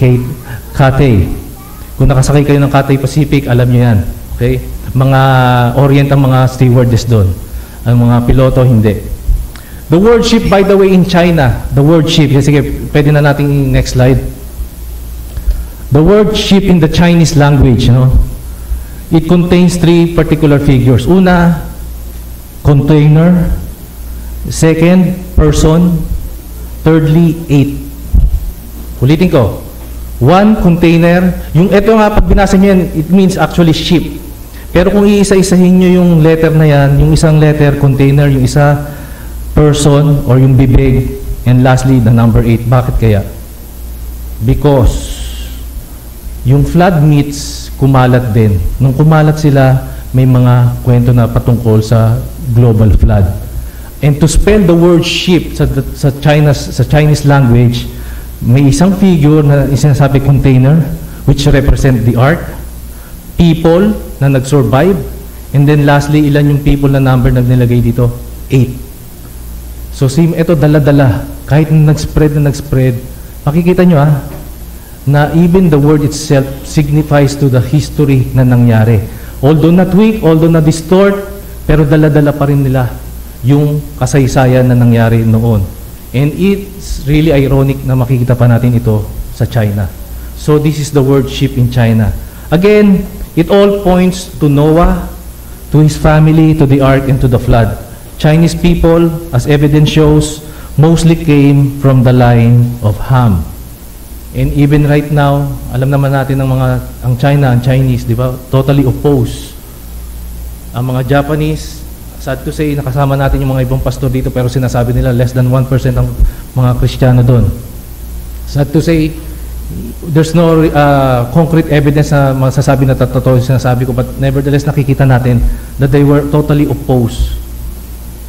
Cathay. Kung nakasakay kayo ng Cathay Pacific, alam niyo yan. Okay? Mga Orient ang mga stewardess doon. Ang mga piloto, hindi. The word ship, by the way, in China, the word ship, sige, pwede na natin next slide. The word ship in the Chinese language, it contains three particular figures. Una, container. Second, person. Thirdly, eight. Ulitin ko. One, container. Yung ito nga, pag binasa nyo yan, it means actually ship. Pero kung iisa-isahin nyo yung letter na yan, yung isang letter, container, yung isa, person, or yung bibig, and lastly, the number 8. Bakit kaya? Because yung flood myths, kumalat din. Nung kumalat sila, may mga kwento na patungkol sa global flood. And to spell the word ship sa Chinese language, may isang figure na sinasabi container, which represent the ark, people na nag-survive, and then lastly, ilan yung people na number na nilagay dito? 8. So, ito dala-dala. Kahit nag-spread, makikita nyo na even the word itself signifies to the history na nangyari. Although not weak, although not distort, pero dala-dala pa rin nila yung kasaysayan na nangyari noon. And it's really ironic na makikita pa natin ito sa China. So this is the word ship in China. Again, it all points to Noah, to his family, to the ark, and to the flood. Chinese people, as evidence shows, mostly came from the line of Ham. And even right now, alam naman natin ang China, ang Chinese, di ba? Totally opposed. Ang mga Japanese, sad to say, nakasama natin yung mga ibang pastor dito, pero sinasabi nila less than 1% ang mga Kristiyano doon. Sad to say, there's no concrete evidence na masasabi na totoo yung sinasabi ko, but nevertheless nakikita natin that they were totally opposed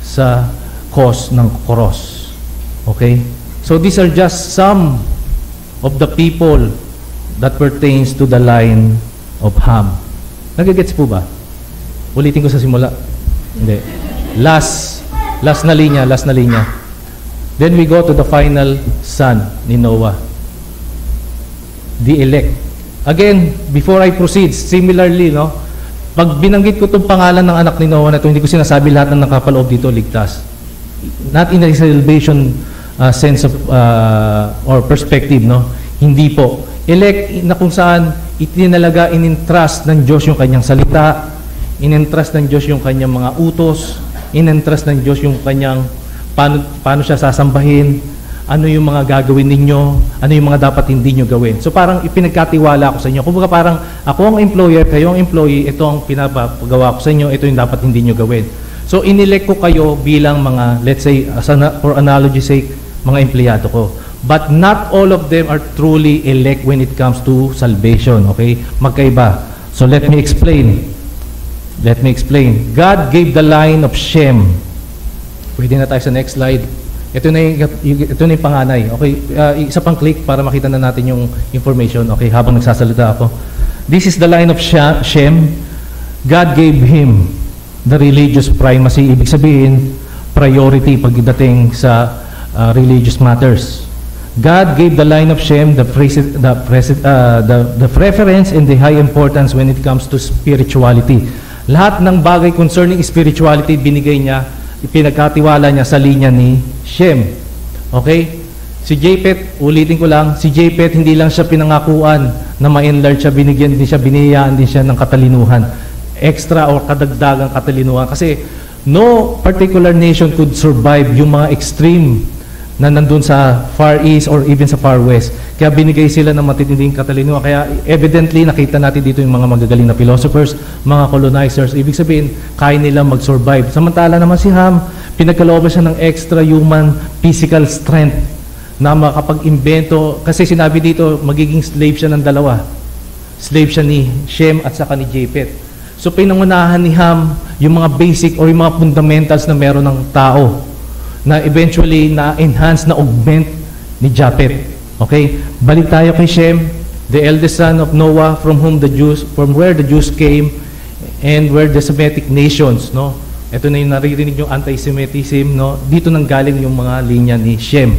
sa cause ng cross. Okay? So these are just some of the people that pertains to the line of Ham. Nagigets po ba? Ulitin ko sa simula. Hindi. Last na linya. Then we go to the final son ni Noah. The elect. Again, before I proceed, similarly, no? Pag binanggit ko itong pangalan ng anak ni Noah na ito, hindi ko sinasabi lahat ng nakapaloob dito ligtas. Not in a salvation sense of or perspective, no? Hindi po. Elect na kung saan itinalaga, in-entrust ng Diyos yung kanyang salita, in-entrust ng Diyos yung kanyang mga utos, in-entrust ng Diyos yung kanyang paano siya sasambahin, ano yung mga gagawin ninyo, ano yung mga dapat hindi nyo gawin. So parang ipinagkatiwala ako sa inyo. Kumbaga parang ako ang employer, kayo ang employee, ito ang pinapagawa ko sa inyo, ito yung dapat hindi nyo gawin. So inelect ko kayo bilang mga, let's say, for analogy sake, mga empleyado ko. But not all of them are truly elect when it comes to salvation. Okay? Magkaiba. So let me explain. God gave the line of Shem. Pwede na tayo sa next slide. Ito na yung panganay. Okay, isa pang click para makita na natin yung information. Okay, habang nagsasalita ako. This is the line of Shem. God gave him the religious primacy. Ibig sabihin, priority pagdating sa religious matters. God gave the line of Shem the preference and the high importance when it comes to spirituality. Lahat ng bagay concerning spirituality binigay niya, ipinagkatiwala niya sa linya ni Shem. Okay? Si Japheth, ulitin ko lang, si Japheth hindi lang siya pinangakuan na ma-enlarge siya, binigyan din siya, biniyayaan din siya ng katalinuhan. Extra or kadagdagang katalinuhan. Kasi no particular nation could survive yung mga extreme na nandun sa Far East or even sa Far West. Kaya binigay sila ng matitinding katalinuhan. Kaya evidently nakita natin dito yung mga magagaling na philosophers, mga colonizers. Ibig sabihin, kaya nila mag-survive. Samantala naman si Ham, pinagkalooban siya ng extra human physical strength na makapag-imbento. Kasi sinabi dito, magiging slave siya ng dalawa. Slave siya ni Shem at saka ni Japheth. So pinangunahan ni Ham yung mga basic or yung mga fundamentals na meron ng tao na eventually na-enhance, na-augment ni Japheth. Okay? Balik tayo kay Shem, the eldest son of Noah, from where the Jews came and where the Semitic nations, no? Ito na yung naririnig yung anti-Semitism, no? Dito nang galing yung mga linya ni Shem.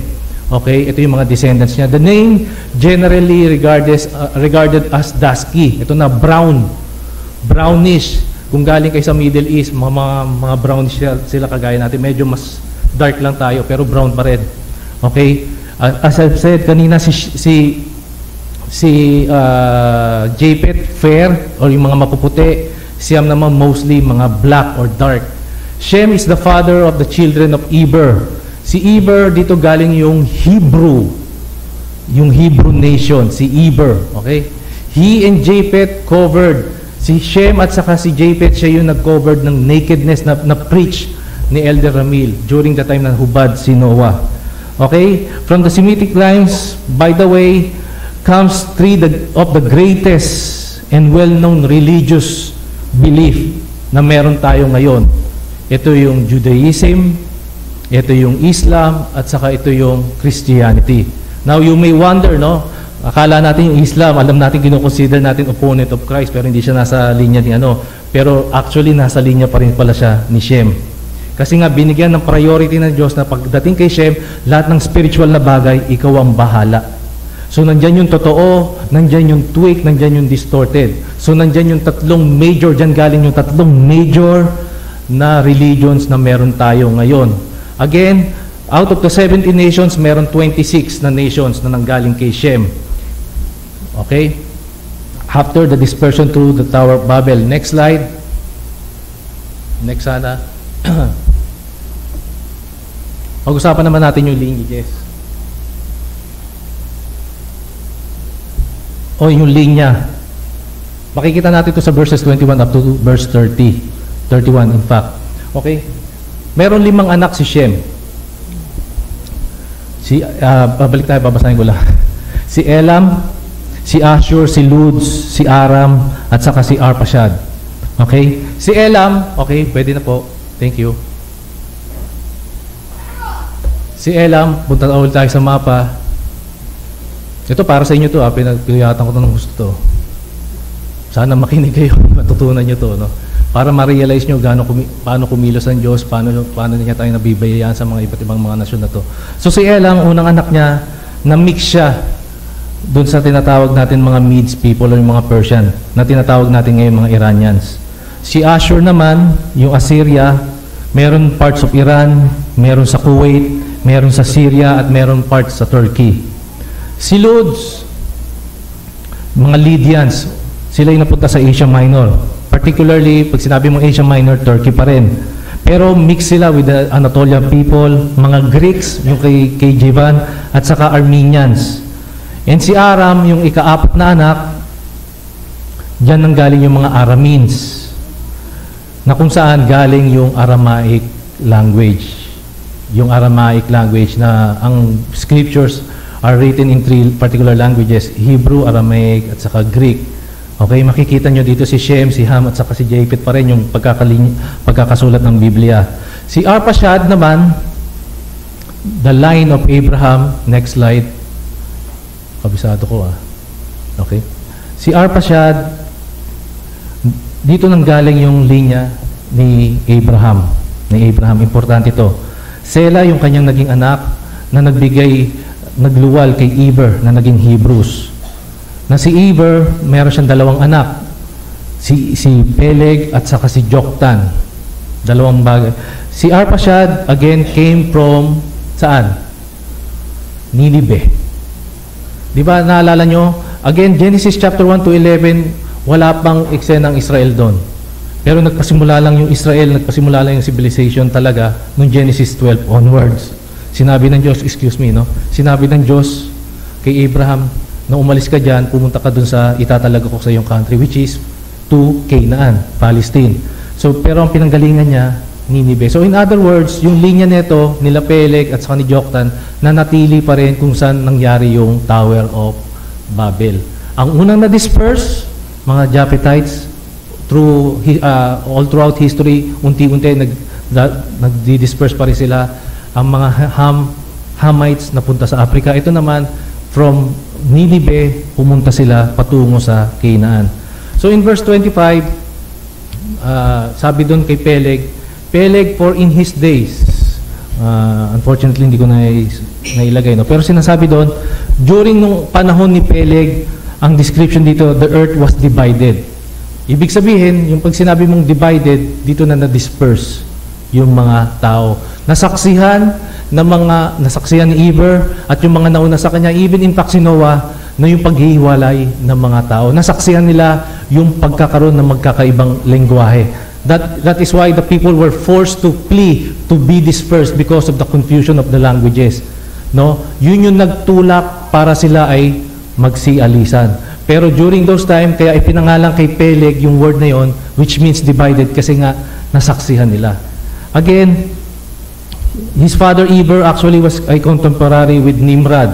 Okay? Ito yung mga descendants niya. The name generally regarded as dusky. Ito na, brownish. Kung galing kayo sa Middle East, mga brownish sila kagaya natin. Medyo mas dark lang tayo, pero brown pa rin. Okay? As I've said kanina, si Japheth, fair, or yung mga mapuputi. Siyam naman mostly mga black or dark. Shem is the father of the children of Eber. Si Eber, dito galing yung Hebrew nation, si Eber. Okay? He and Japheth covered. Si Shem at saka si Japheth, siya yung nag-covered ng nakedness na preach ni Elder Ramil during the time na hubad si Noah. Okay? From the Semitic lines, by the way, comes three of the greatest and well-known religious belief na meron tayo ngayon. Ito yung Judaism, ito yung Islam, at saka ito yung Christianity. Now, you may wonder, no? Akala natin yung Islam, alam natin, kinoconsider natin opponent of Christ, pero hindi siya nasa linya ni ano. Pero actually, nasa linya pa rin pala siya ni Shem. Kasi nga, binigyan ng priority ng Diyos na pagdating kay Shem, lahat ng spiritual na bagay, ikaw ang bahala. So, nandyan yung totoo, nandyan yung tweak, nandyan yung distorted. So, nandyan yung tatlong major, dyan galing yung tatlong major na religions na meron tayo ngayon. Again, out of the 70 nations, meron 26 na nations na nanggaling kay Shem. Okay? After the dispersion through the Tower of Babel. Next slide. Next sana. Pag-usapan naman natin yung lineages. O yung linya. Makikita natin ito sa verses 21 up to verse 30. 31 in fact. Okay? Meron 5 anak si Shem. Babalik tayo, babasahin ko lang. Si Elam, si Ashur, si Luz, si Aram, at saka si Arpachshad. Okay? Si Elam, okay, pwede na po. Thank you. Si Elam, punta na ulit tayo sa mapa. Ito para sa inyo to, pinagpiyatan ko to ng gusto to. Sana makinig kayo, matutunan nyo to, no? Para ma-realize nyo paano kumilos ang Diyos, paano niya tayo nabibayaan sa mga iba't ibang mga nasyon na to. So si Elam, unang anak niya, na-mix siya doon sa tinatawag natin mga Medes people o yung mga Persian na tinatawag natin ngayon mga Iranians. Si Ashur naman, yung Assyria, meron parts of Iran, meron sa Kuwait, meron sa Syria, at meron parts sa Turkey. Si Luz, mga Lydians, sila yung napunta sa Asia Minor. Particularly, pag sinabi mong Asia Minor, Turkey pa rin. Pero mix sila with the Anatolian people, mga Greeks, yung kay Jevan, at saka Armenians. And si Aram, yung ika-4 na anak, dyan nang galing yung mga Arameans, na kung saan galing yung Aramaic language. Yung Aramaic language na ang scriptures are written in 3 particular languages, Hebrew, Aramaic, at saka Greek. Okay, makikita nyo dito si Shem, si Ham, at saka si Japheth pa rin yung pagkakasulat ng Biblia. Si Arpachshad naman, the line of Abraham, next slide. Kabisado ko Okay. Si Arpachshad, dito nang galing yung linya ni Abraham. Importante ito. Sela yung kanyang naging anak na nagluwal kay Eber na naging Hebrews. Na si Eber, meron siyang 2 anak. Si Peleg at saka si Joktan. 2 bagay. Si Arpachshad, again, came from saan? Nineveh. Di ba, naalala nyo? Again, Genesis chapter 1 to 11, wala pang eksena ng Israel doon. Pero nagpasimula lang yung Israel, nagpasimula lang yung civilization talaga noong Genesis 12 onwards. Sinabi ng Diyos, sinabi ng Diyos kay Abraham, na umalis ka dyan, pumunta ka dun sa itatalaga ko sa iyong country, which is to Canaan, Palestine. So, pero ang pinanggalingan niya, Nineveh. So, in other words, yung linya nito, nila Peleg at saka ni Joktan, na natili pa rin kung saan nangyari yung Tower of Babel. Ang unang na-disperse, mga Japhethites, all throughout history, unti-unti nag-disperse pa rin sila. Ang mga Hamites na punta sa Africa. Ito naman, from Nineveh, pumunta sila patungo sa Canaan. So in verse 25, sabi doon kay Peleg, for in his days, unfortunately hindi ko nailagay, no? Pero sinasabi doon, during nung panahon ni Peleg, ang description dito, the earth was divided. Ibig sabihin, yung pag sinabi mong divided, dito na na-disperse yung mga tao. Nasaksihan ni Eber at yung mga nauna sa kanya, even in fact si Noah, na yung paghihiwalay ng mga tao. Nasaksihan nila yung pagkakaroon ng magkakaibang lengguwahe. That is why the people were forced to flee, to be dispersed because of the confusion of the languages. No? Yun yung nagtulak para sila ay magsialisan. Pero during those time, kaya ipinangalan kay Peleg yung word na yon, which means divided, kasi nga nasaksihan nila. Again, his father Eber actually was a contemporary with Nimrod,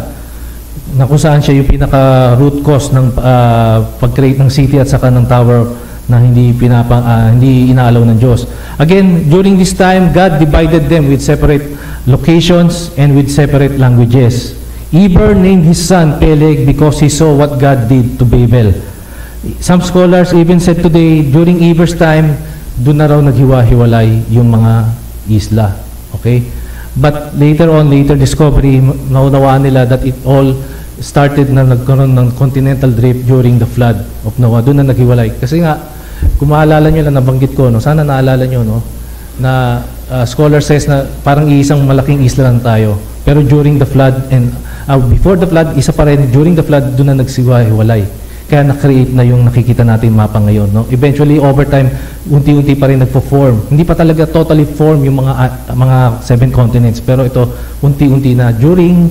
na kung saan siya yung pinaka-root cause ng pag-create ng city at saka ng Tower na hindi hindi inaalaw ng Diyos. Again, during this time, God divided them with separate locations and with separate languages. Eber named his son Peleg because he saw what God did to Babel. Some scholars even said today, during Eber's time, doon na raw naghiwa-hiwalay yung mga isla. Okay? But later discovery, naunawaan nila that it all started na nagkaroon ng continental drift during the flood of Noah. Doon na naghiwalay. Kasi nga, kung maalala nyo lang, nabanggit ko, no? Sana naalala nyo, no? Na scholar says na parang isang malaking isla lang tayo. Pero during the flood and before the flood, isa pa rin, during the flood, doon na nagsiwa-hiwalay. Kaya na-create na yung nakikita natin mapa ngayon. No? Eventually, over time, unti-unti pa rin nagpo-form. Hindi pa talaga totally form yung mga 7 continents. Pero ito, unti-unti na during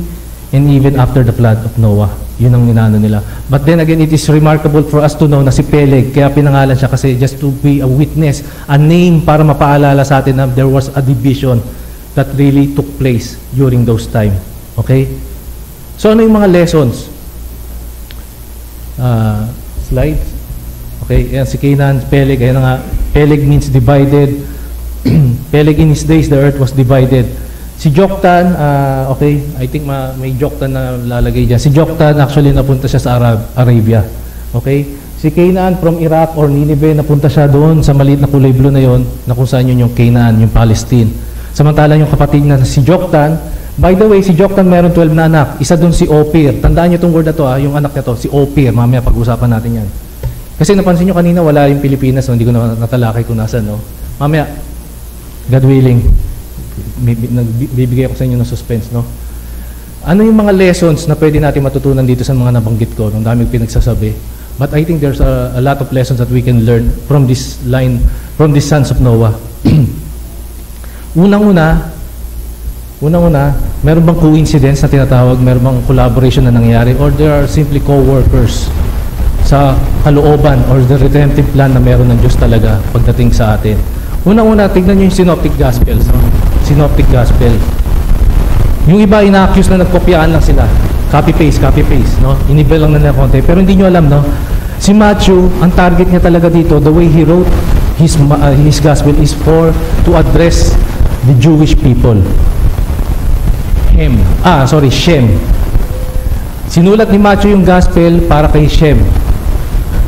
and even after the flood of Noah. Yun ang inano nila. But then again, it is remarkable for us to know na si Peleg, kaya pinangalan siya kasi just to be a witness, a name para mapaalala sa atin na there was a division that really took place during those time. Okay? So ano yung mga lessons? Slide. Okay, yan si Canaan, Peleg, ayan nga, Peleg means divided. Peleg in his days, the earth was divided. Si Joktan, okay, I think may Joktan na lalagay dyan. Si Joktan, actually, napunta siya sa Arabia. Okay? Si Canaan from Iraq or Nineveh, napunta siya doon sa maliit na kulay blue na yon, na kung saan yun yung Canaan, yung Palestine. Samantalang yung kapatid na si Joktan, by the way, si Joktan meron 12 na anak. Isa doon si Ophir. Tandaan nyo itong word na to, yung anak niya to, si Ophir. Mamaya pag-usapan natin yan. Kasi napansin nyo kanina, wala yung Pilipinas, so hindi ko na natalakay kung nasan, no? Mamaya, God willing, bibigay ako sa inyo ng suspense, no? Ano yung mga lessons na pwede natin matutunan dito sa mga nabanggit ko? Nung dami pinagsasabi. But I think there's a lot of lessons that we can learn from this line, from these sons of Noah. Unang-una, meron bang coincidence na tinatawag? Meron bang collaboration na nangyari? Or there are simply co-workers sa kalooban or the redemptive plan na meron ng Diyos talaga pagdating sa atin? Unang-una, tignan nyo yung Synoptic Gospels. No? Synoptic Gospel. Yung iba, ina-accuse na nagkopyaan lang sila. Copy-paste. No? Inibel lang na nila konti. Pero hindi nyo alam, no? Si Matthew, ang target niya talaga dito, the way he wrote his gospel is to address the Jewish people. Shem. Sinulat ni Matthew yung gospel para kay Shem.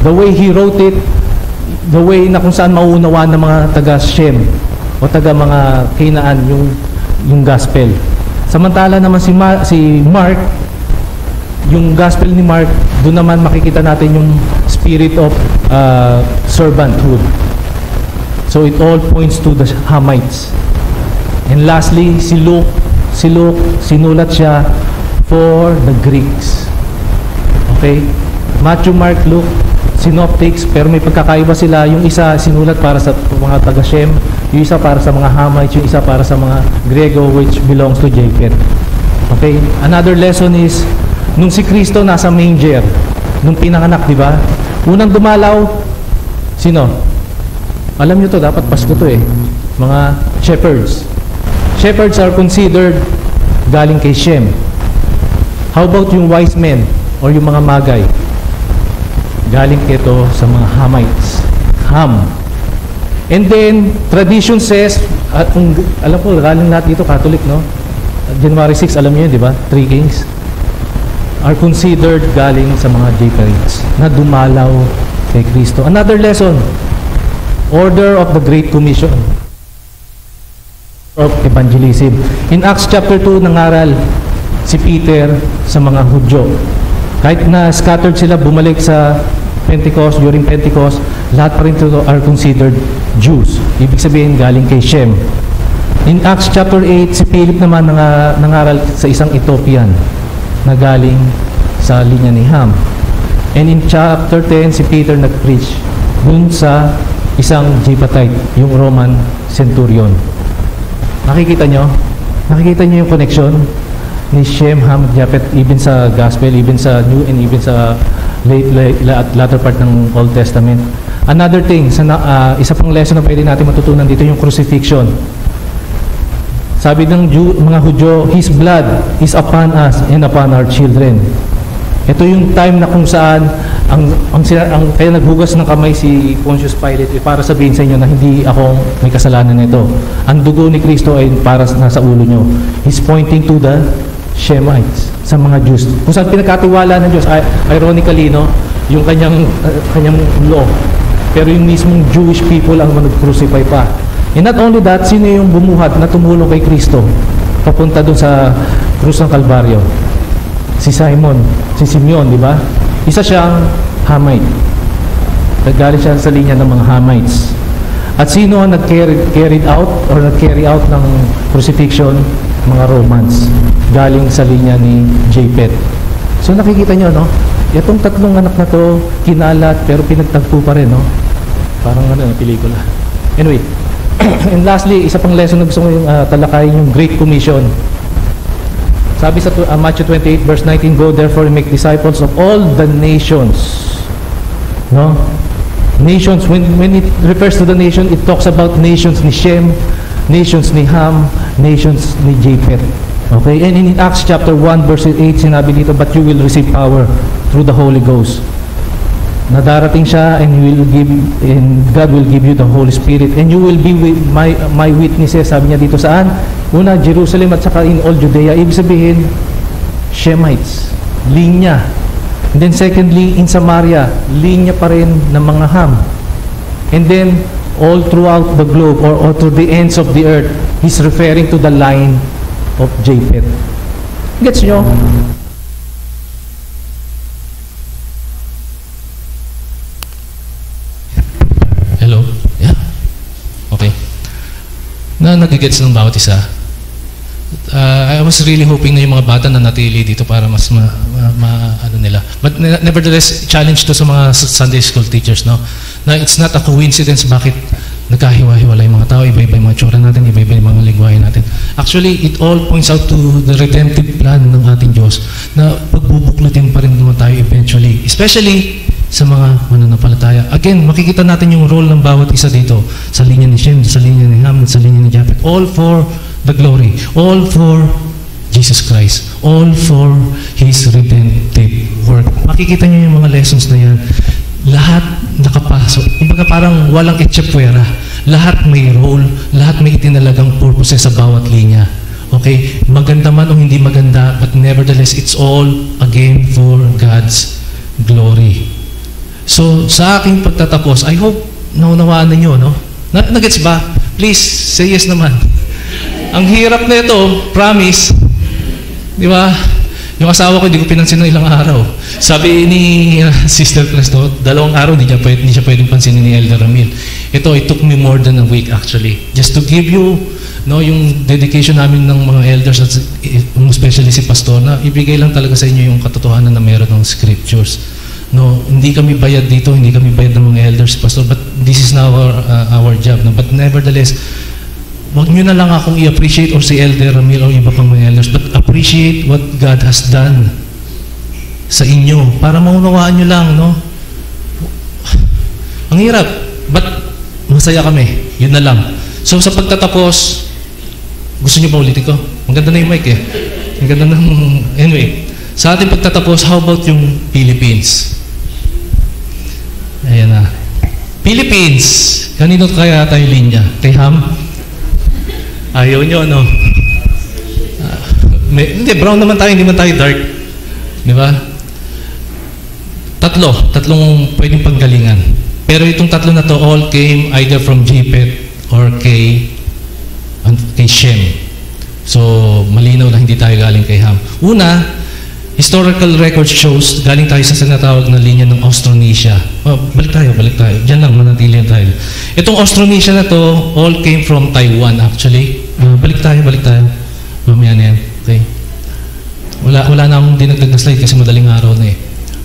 The way he wrote it, the way na kung saan mauunawaan ng mga taga-Shem o taga mga Canaan yung gospel. Samantala naman si Mark, yung gospel ni Mark, doon naman makikita natin yung spirit of servanthood. So it all points to the Hamites. And lastly, si Luke, sinulat siya for the Greeks. Okay? Matthew, Mark, Luke, Synoptics, pero may pagkakaiba sila. Yung isa sinulat para sa mga taga-Shem, yung isa para sa mga Hamites, yung isa para sa mga Grego, which belongs to Japheth. Okay? Another lesson is, nung si Kristo nasa manger, nung pinanganak, di ba? Unang dumalaw, sino? Alam nyo to, dapat Pasko to eh. Mga shepherds. Shepherds are considered galing kay Shem. How about yung wise men or yung mga magay? Galing ito sa mga Hamites. Ham. And then, tradition says, kung alam ko, galing lahat dito, Catholic, no? January 6, alam niyo yun, di ba? 3 kings are considered galing sa mga Japhethites na dumalaw kay Kristo. Another lesson, order of the Great Commission of evangelism. In Acts chapter 2, nangaral si Peter sa mga Hudyo. Kahit na scattered sila, bumalik sa Pentecost, during Pentecost, lahat pa rin ito are considered Jews. Ibig sabihin, galing kay Shem. In Acts chapter 8, si Philip naman nangaral sa isang Ethiopian na galing sa linya ni Ham. And in chapter 10, si Peter nag-preach dun sa isang Japhethite, yung Roman centurion. Nakikita nyo? Nakikita nyo yung connection ni Shem, Ham, Japheth, even sa Gospel, even sa New, and even sa latter part ng Old Testament. Another thing, isa pang lesson na pwede natin matutunan dito, yung crucifixion. Sabi ng mga Hudyo, His blood is upon us and upon our children. Ito yung time na kung saan kaya naghugas ng kamay si Pontius Pilate para sabihin sa inyo na hindi ako may kasalanan nito. Ang dugo ni Kristo ay para nasa ulo nyo. He's pointing to the Shemites, sa mga Jews. Kung saan pinagkatiwala ng Diyos, ironically, no, yung kanyang law. Pero yung mismong Jewish people ang nag-crucify pa. And not only that, sino yung bumuhat na tumulong kay Kristo papunta doon sa krus ng Kalbaryo? Si Simeon, di ba? Isa siyang Hamite. Naggaling siya sa linya ng mga Hamites. At sino ang nag-carry out ng crucifixion? Mga Romans. Galing sa linya ni Japhet. So nakikita nyo, no? Itong tatlong anak na to, kinalat, pero pinagtagpo pa rin, no? Parang pelikula. Anyway, and lastly, isa pang lesson na gusto ko yung talakayin yung Great Commission. Sabi sa Matthew 28 verse 19, "Go therefore and make disciples of all the nations." No? Nations, when it refers to the nation, it talks about nations ni Shem, nations ni Ham, nations ni Japhet. Okay? And in Acts chapter 1 verse 8, sinabi dito, "But you will receive power through the Holy Ghost." Nadarating siya and God will give you the Holy Spirit and you will be my witnesses. Sabi niya dito saan? Una, Jerusalem at saka in all Judea. Ibig sabihin, Shemites, linya. And then secondly, in Samaria, linya pa rin ng mga Ham. And then, all throughout the globe or to the ends of the earth, he's referring to the line of Japhet. Gets nyo? Hello? Yeah? Okay. Nagigets ng bawat isa. I was really hoping na yung mga bata na natili dito para mas ano nila. But nevertheless, challenge to sa mga Sunday school teachers, no? Na it's not a coincidence bakit nagkahiwa-hiwala yung mga tao, iba-iba yung mga tsura natin, iba-iba yung mga lingwahe natin. Actually, it all points out to the redemptive plan ng ating Diyos na pagbubuklutin pa rin naman tayo eventually. Especially sa mga mananampalataya. Again, makikita natin yung role ng bawat isa dito. Sa linya ni Shem, sa linya ni Ham, sa linya ni Japhet. All for the glory. All for Jesus Christ. All for His redemptive work. Makikita niyo yung mga lessons na yan. Lahat nakapasok. Kumbaga parang walang etchepwera. Lahat may role. Lahat may itinalagang purposes sa bawat linya. Okay? Maganda man o hindi maganda, but nevertheless, it's all again for God's glory. So, sa aking pagtatapos, I hope naunawaan ninyo, no? Nagets ba? Please, say yes naman. Ang hirap na ito, promise, di ba? Yung asawa ko, hindi ko pinansin ng ilang araw. Sabi ni Sister Presto, 2 araw, hindi siya pwedeng pansinin ni Elder Ramil. Ito, it took me more than a week actually. Just to give you, no, yung dedication namin ng mga elders, at especially si Pastor, na ibigay lang talaga sa inyo yung katotohanan na meron ng scriptures. No, hindi kami bayad dito, hindi kami bayad ng mga elders, Pastor, but this is now our job. No? But nevertheless, wag nyo na lang akong i-appreciate or si Elder Ramil o iba pang mga elders, but appreciate what God has done sa inyo para maunawaan nyo lang, no? Ang hirap, but masaya kami. Yun na lang. So sa pagtatapos, gusto nyo ba ulitin ko? Ang ganda na yung mic eh. Ang ganda ng... Anyway, sa ating pagtatapos, how about yung Philippines? Ayan na. Philippines. Kanino kaya tayo linya? Kay Ham? Ayaw nyo, no? Hindi, brown naman tayo, hindi man tayo dark. Di ba? Tatlong pwedeng panggalingan. Pero itong tatlo na to, all came either from Japhet or kay Shem. So, malinaw na hindi tayo galing kay Ham. Una, historical record shows, galing tayo sa sinatawag na linya ng Austronesia. Oh, balik tayo. Diyan lang, manatili tayo. Itong Austronesia na to, all came from Taiwan actually. Balik tayo. Mamaya na yan. Okay. Wala na akong dinagdag na slide kasi madaling araw na eh.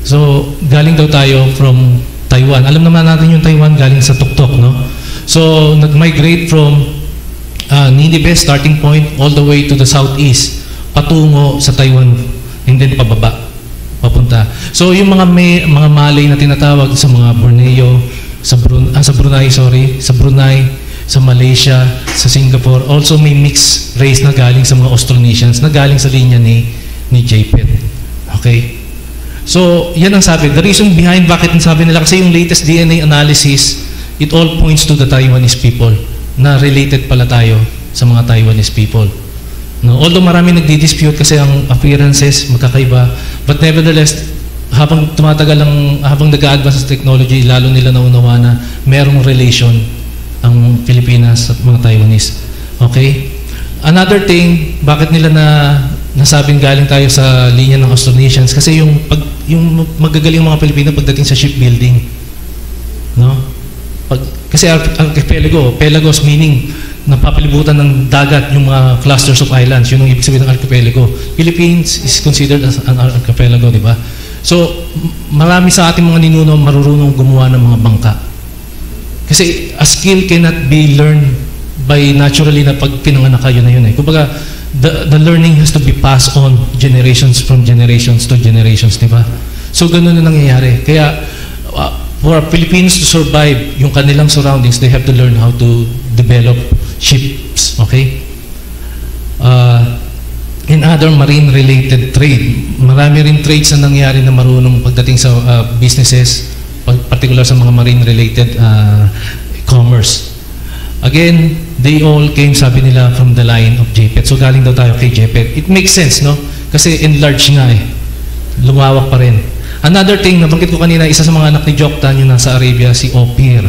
So, galing daw tayo from Taiwan. Alam naman natin yung Taiwan galing sa tuktok, no? So, nag-migrate from Nineveh, starting point, all the way to the southeast, patungo sa Taiwan. And then pababa, papunta. So yung mga Malay na tinatawag sa mga Borneo, sa Brunei, sa Malaysia, sa Singapore, also may mixed race na galing sa mga Austronesians, na galing sa linya ni Japhet. Okay? So So, yan ang sabi. The reason behind bakit sabi nila, kasi yung latest DNA analysis, it all points to the Taiwanese people na related pala tayo sa mga Taiwanese people. No? Although marami nagdi-dispute kasi ang appearances magkakaiba, but nevertheless, habang tumatagal habang nag-a-advance sa technology, lalo nila naunawa na merong relation ang Pilipinas at mga Taiwanese. Okay? Another thing, bakit nila nasabing galing tayo sa linya ng Austronesians, kasi yung magagaling mga Pilipino pagdating sa shipbuilding. No? Kasi archipelago, pelagos meaning napapalibutan ng dagat yung mga clusters of islands. Yun ang ibig sabihin ng archipelago. Philippines is considered as an archipelago, di ba? So, marami sa ating mga ninuno marurunong gumawa ng mga bangka. Kasi a skill cannot be learned by naturally na pag pinanganak kayo na yun eh. Kumbaga, the learning has to be passed on generations from generations to generations, di ba? So, ganun na nangyayari. Kaya, for Filipinos to survive yung kanilang surroundings, they have to learn how to develop ships, okay? In other marine-related trade, marami rin trades na nangyari na marunong pagdating sa businesses, particular sa mga marine-related commerce. Again, they all came, sabi nila, from the line of JPET. So galing daw tayo kay JPET. It makes sense, no? Kasi enlarged nga eh. Lumawak pa rin. Another thing, nabanggit ko kanina, isa sa mga anak ni Joktan, yung nasa Arabia, si Opir.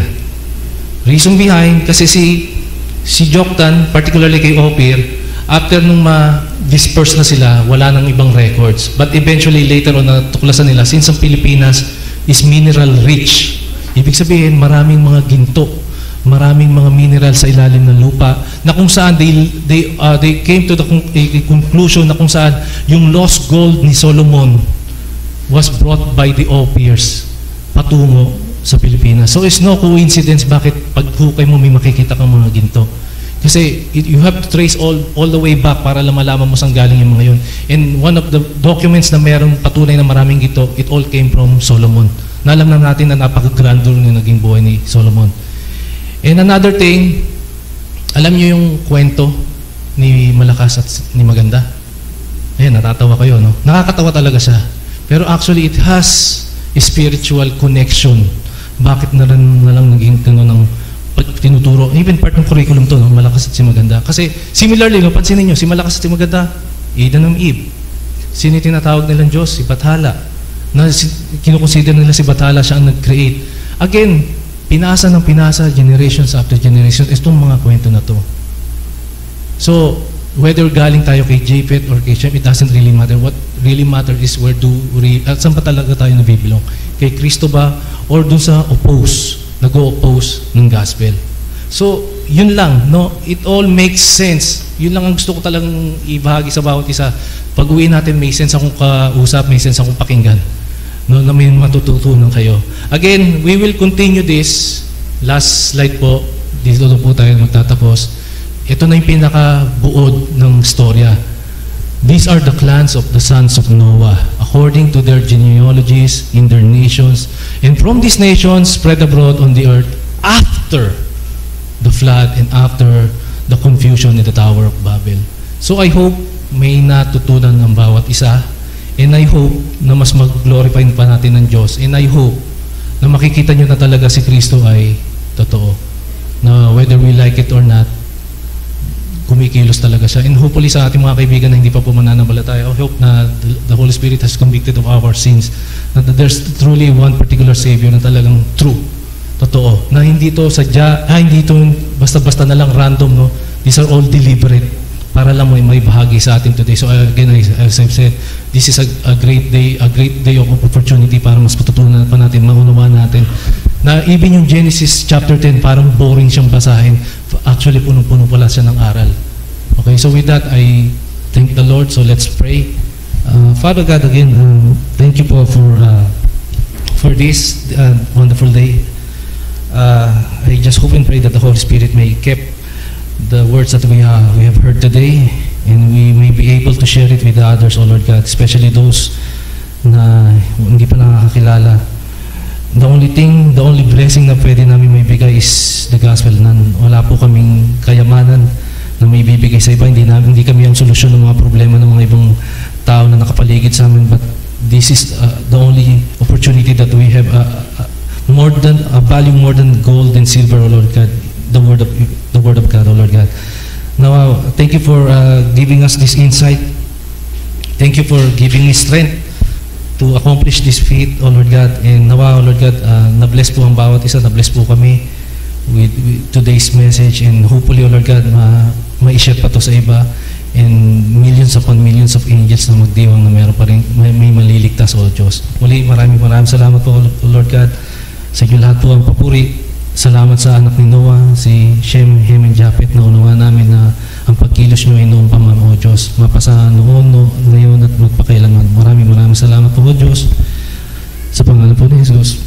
Reason behind, kasi si Joktan, particularly kay Opir, after nung ma-disperse na sila, wala nang ibang records. But eventually, later on, natuklasan nila, since ang Pilipinas is mineral rich, ibig sabihin, maraming mga ginto, maraming mga mineral sa ilalim ng lupa, na kung saan they came to the conclusion na kung saan yung lost gold ni Solomon was brought by the Opirs patungo sa Pilipinas. So it's no coincidence bakit paghukay mo may makikita kang mga ginto. Kasi you have to trace all the way back para malaman mo saan galing yung mga yun. And one of the documents na merong patunay na maraming ginto, it all came from Solomon. Nalam na natin na napaka-grandeur na naging buhay ni Solomon. And another thing, alam niyo yung kwento ni Malakas at ni Maganda? Ayan, natatawa kayo, no? Nakakatawa talaga siya. Pero actually, it has a spiritual connection. Bakit na lang naging ng tinuturo? Even part ng curriculum to, no? Malakas at si Maganda. Kasi similarly, no, pansinin nyo, si Malakas at si Maganda, Eden ng Eve. Sino tinatawag nilang Diyos? Si Bathala. Na kinukonsider nila si Bathala siya ang nag-create. Again, pinasa ng pinasa, generations after generations, itong mga kwento na to. So, whether galing tayo kay JPET or kay Shem, it doesn't really matter. What really matters is where at saan pa talaga tayo nabibilong? Kay Kristo ba? Or dun sa nag-o-oppose ng gospel? So, yun lang, no? It all makes sense. Yun lang ang gusto ko talagang ibahagi sa bawat isa. Pag-uwi natin, may sense akong kausap, may sense akong pakinggan. No, na may matututunan kayo. Again, we will continue this. Last slide po. Dito po tayo magtatapos. Ito na yung pinakabuod ng storya. These are the clans of the sons of Noah, according to their genealogies in their nations, and from these nations spread abroad on the earth after the flood and after the confusion in the Tower of Babel. So I hope may natutunan ng bawat isa. And I hope na mas mag-glorify pa natin ng Diyos. And I hope na makikita nyo na talaga si Kristo ay totoo. Na whether we like it or not, kumikilos talaga siya. And hopefully sa ating mga kaibigan na hindi pa po mananampalataya, I hope na the Holy Spirit has convicted of our sins. Na there's truly one particular Savior na talagang true, totoo. Na hindi to sadya, hindi to basta-basta na lang random, no? These are all deliberate para lang may bahagi sa atin today. So again, as I've said, this is a great day of opportunity para mas patutunan pa natin, maunawaan natin na even yung Genesis chapter 10 parang boring siyang basahin. Actually, punong-puno pala siya ng aral. Okay, so with that, I thank the Lord. So let's pray. Father God, again, thank you po for this wonderful day. I just hope and pray that the Holy Spirit may keep the words that we have heard today, and we may be able to share it with the others, O Lord God, especially those na hindi pa nakakakilala. The only blessing na pwede namin may bigay is the gospel. Wala po kaming kayamanan na may bibigay sa iba. Hindi kami ang solusyon ng mga problema ng mga ibang tao na nakapaligid sa amin, but this is the only opportunity that we have, more than a value more than gold and silver, O Lord God, the word of God, O Lord God. Now, thank you for giving us this insight. Thank you for giving me strength to accomplish this feat, O Lord God. And nawa, O Lord God, na-bless po ang bawat isa, na-bless po kami with today's message, and hopefully, O Lord God, ma-share pa to sa iba, and millions upon millions of angels na magdiwang na meron pa rin, may maliligtas, O Diyos. Muli, maraming salamat po, O Lord God. Sa inyo lahat po ang papuri. Salamat sa anak ni Noah, si Shem, Hem, and Japet, na unawa namin na ang pagkilos nyo ay noong pa, O Diyos. Mapasa noon, ngayon at magpakailanman. Maraming salamat po, O Diyos. Sa pangalan po ni Jesus.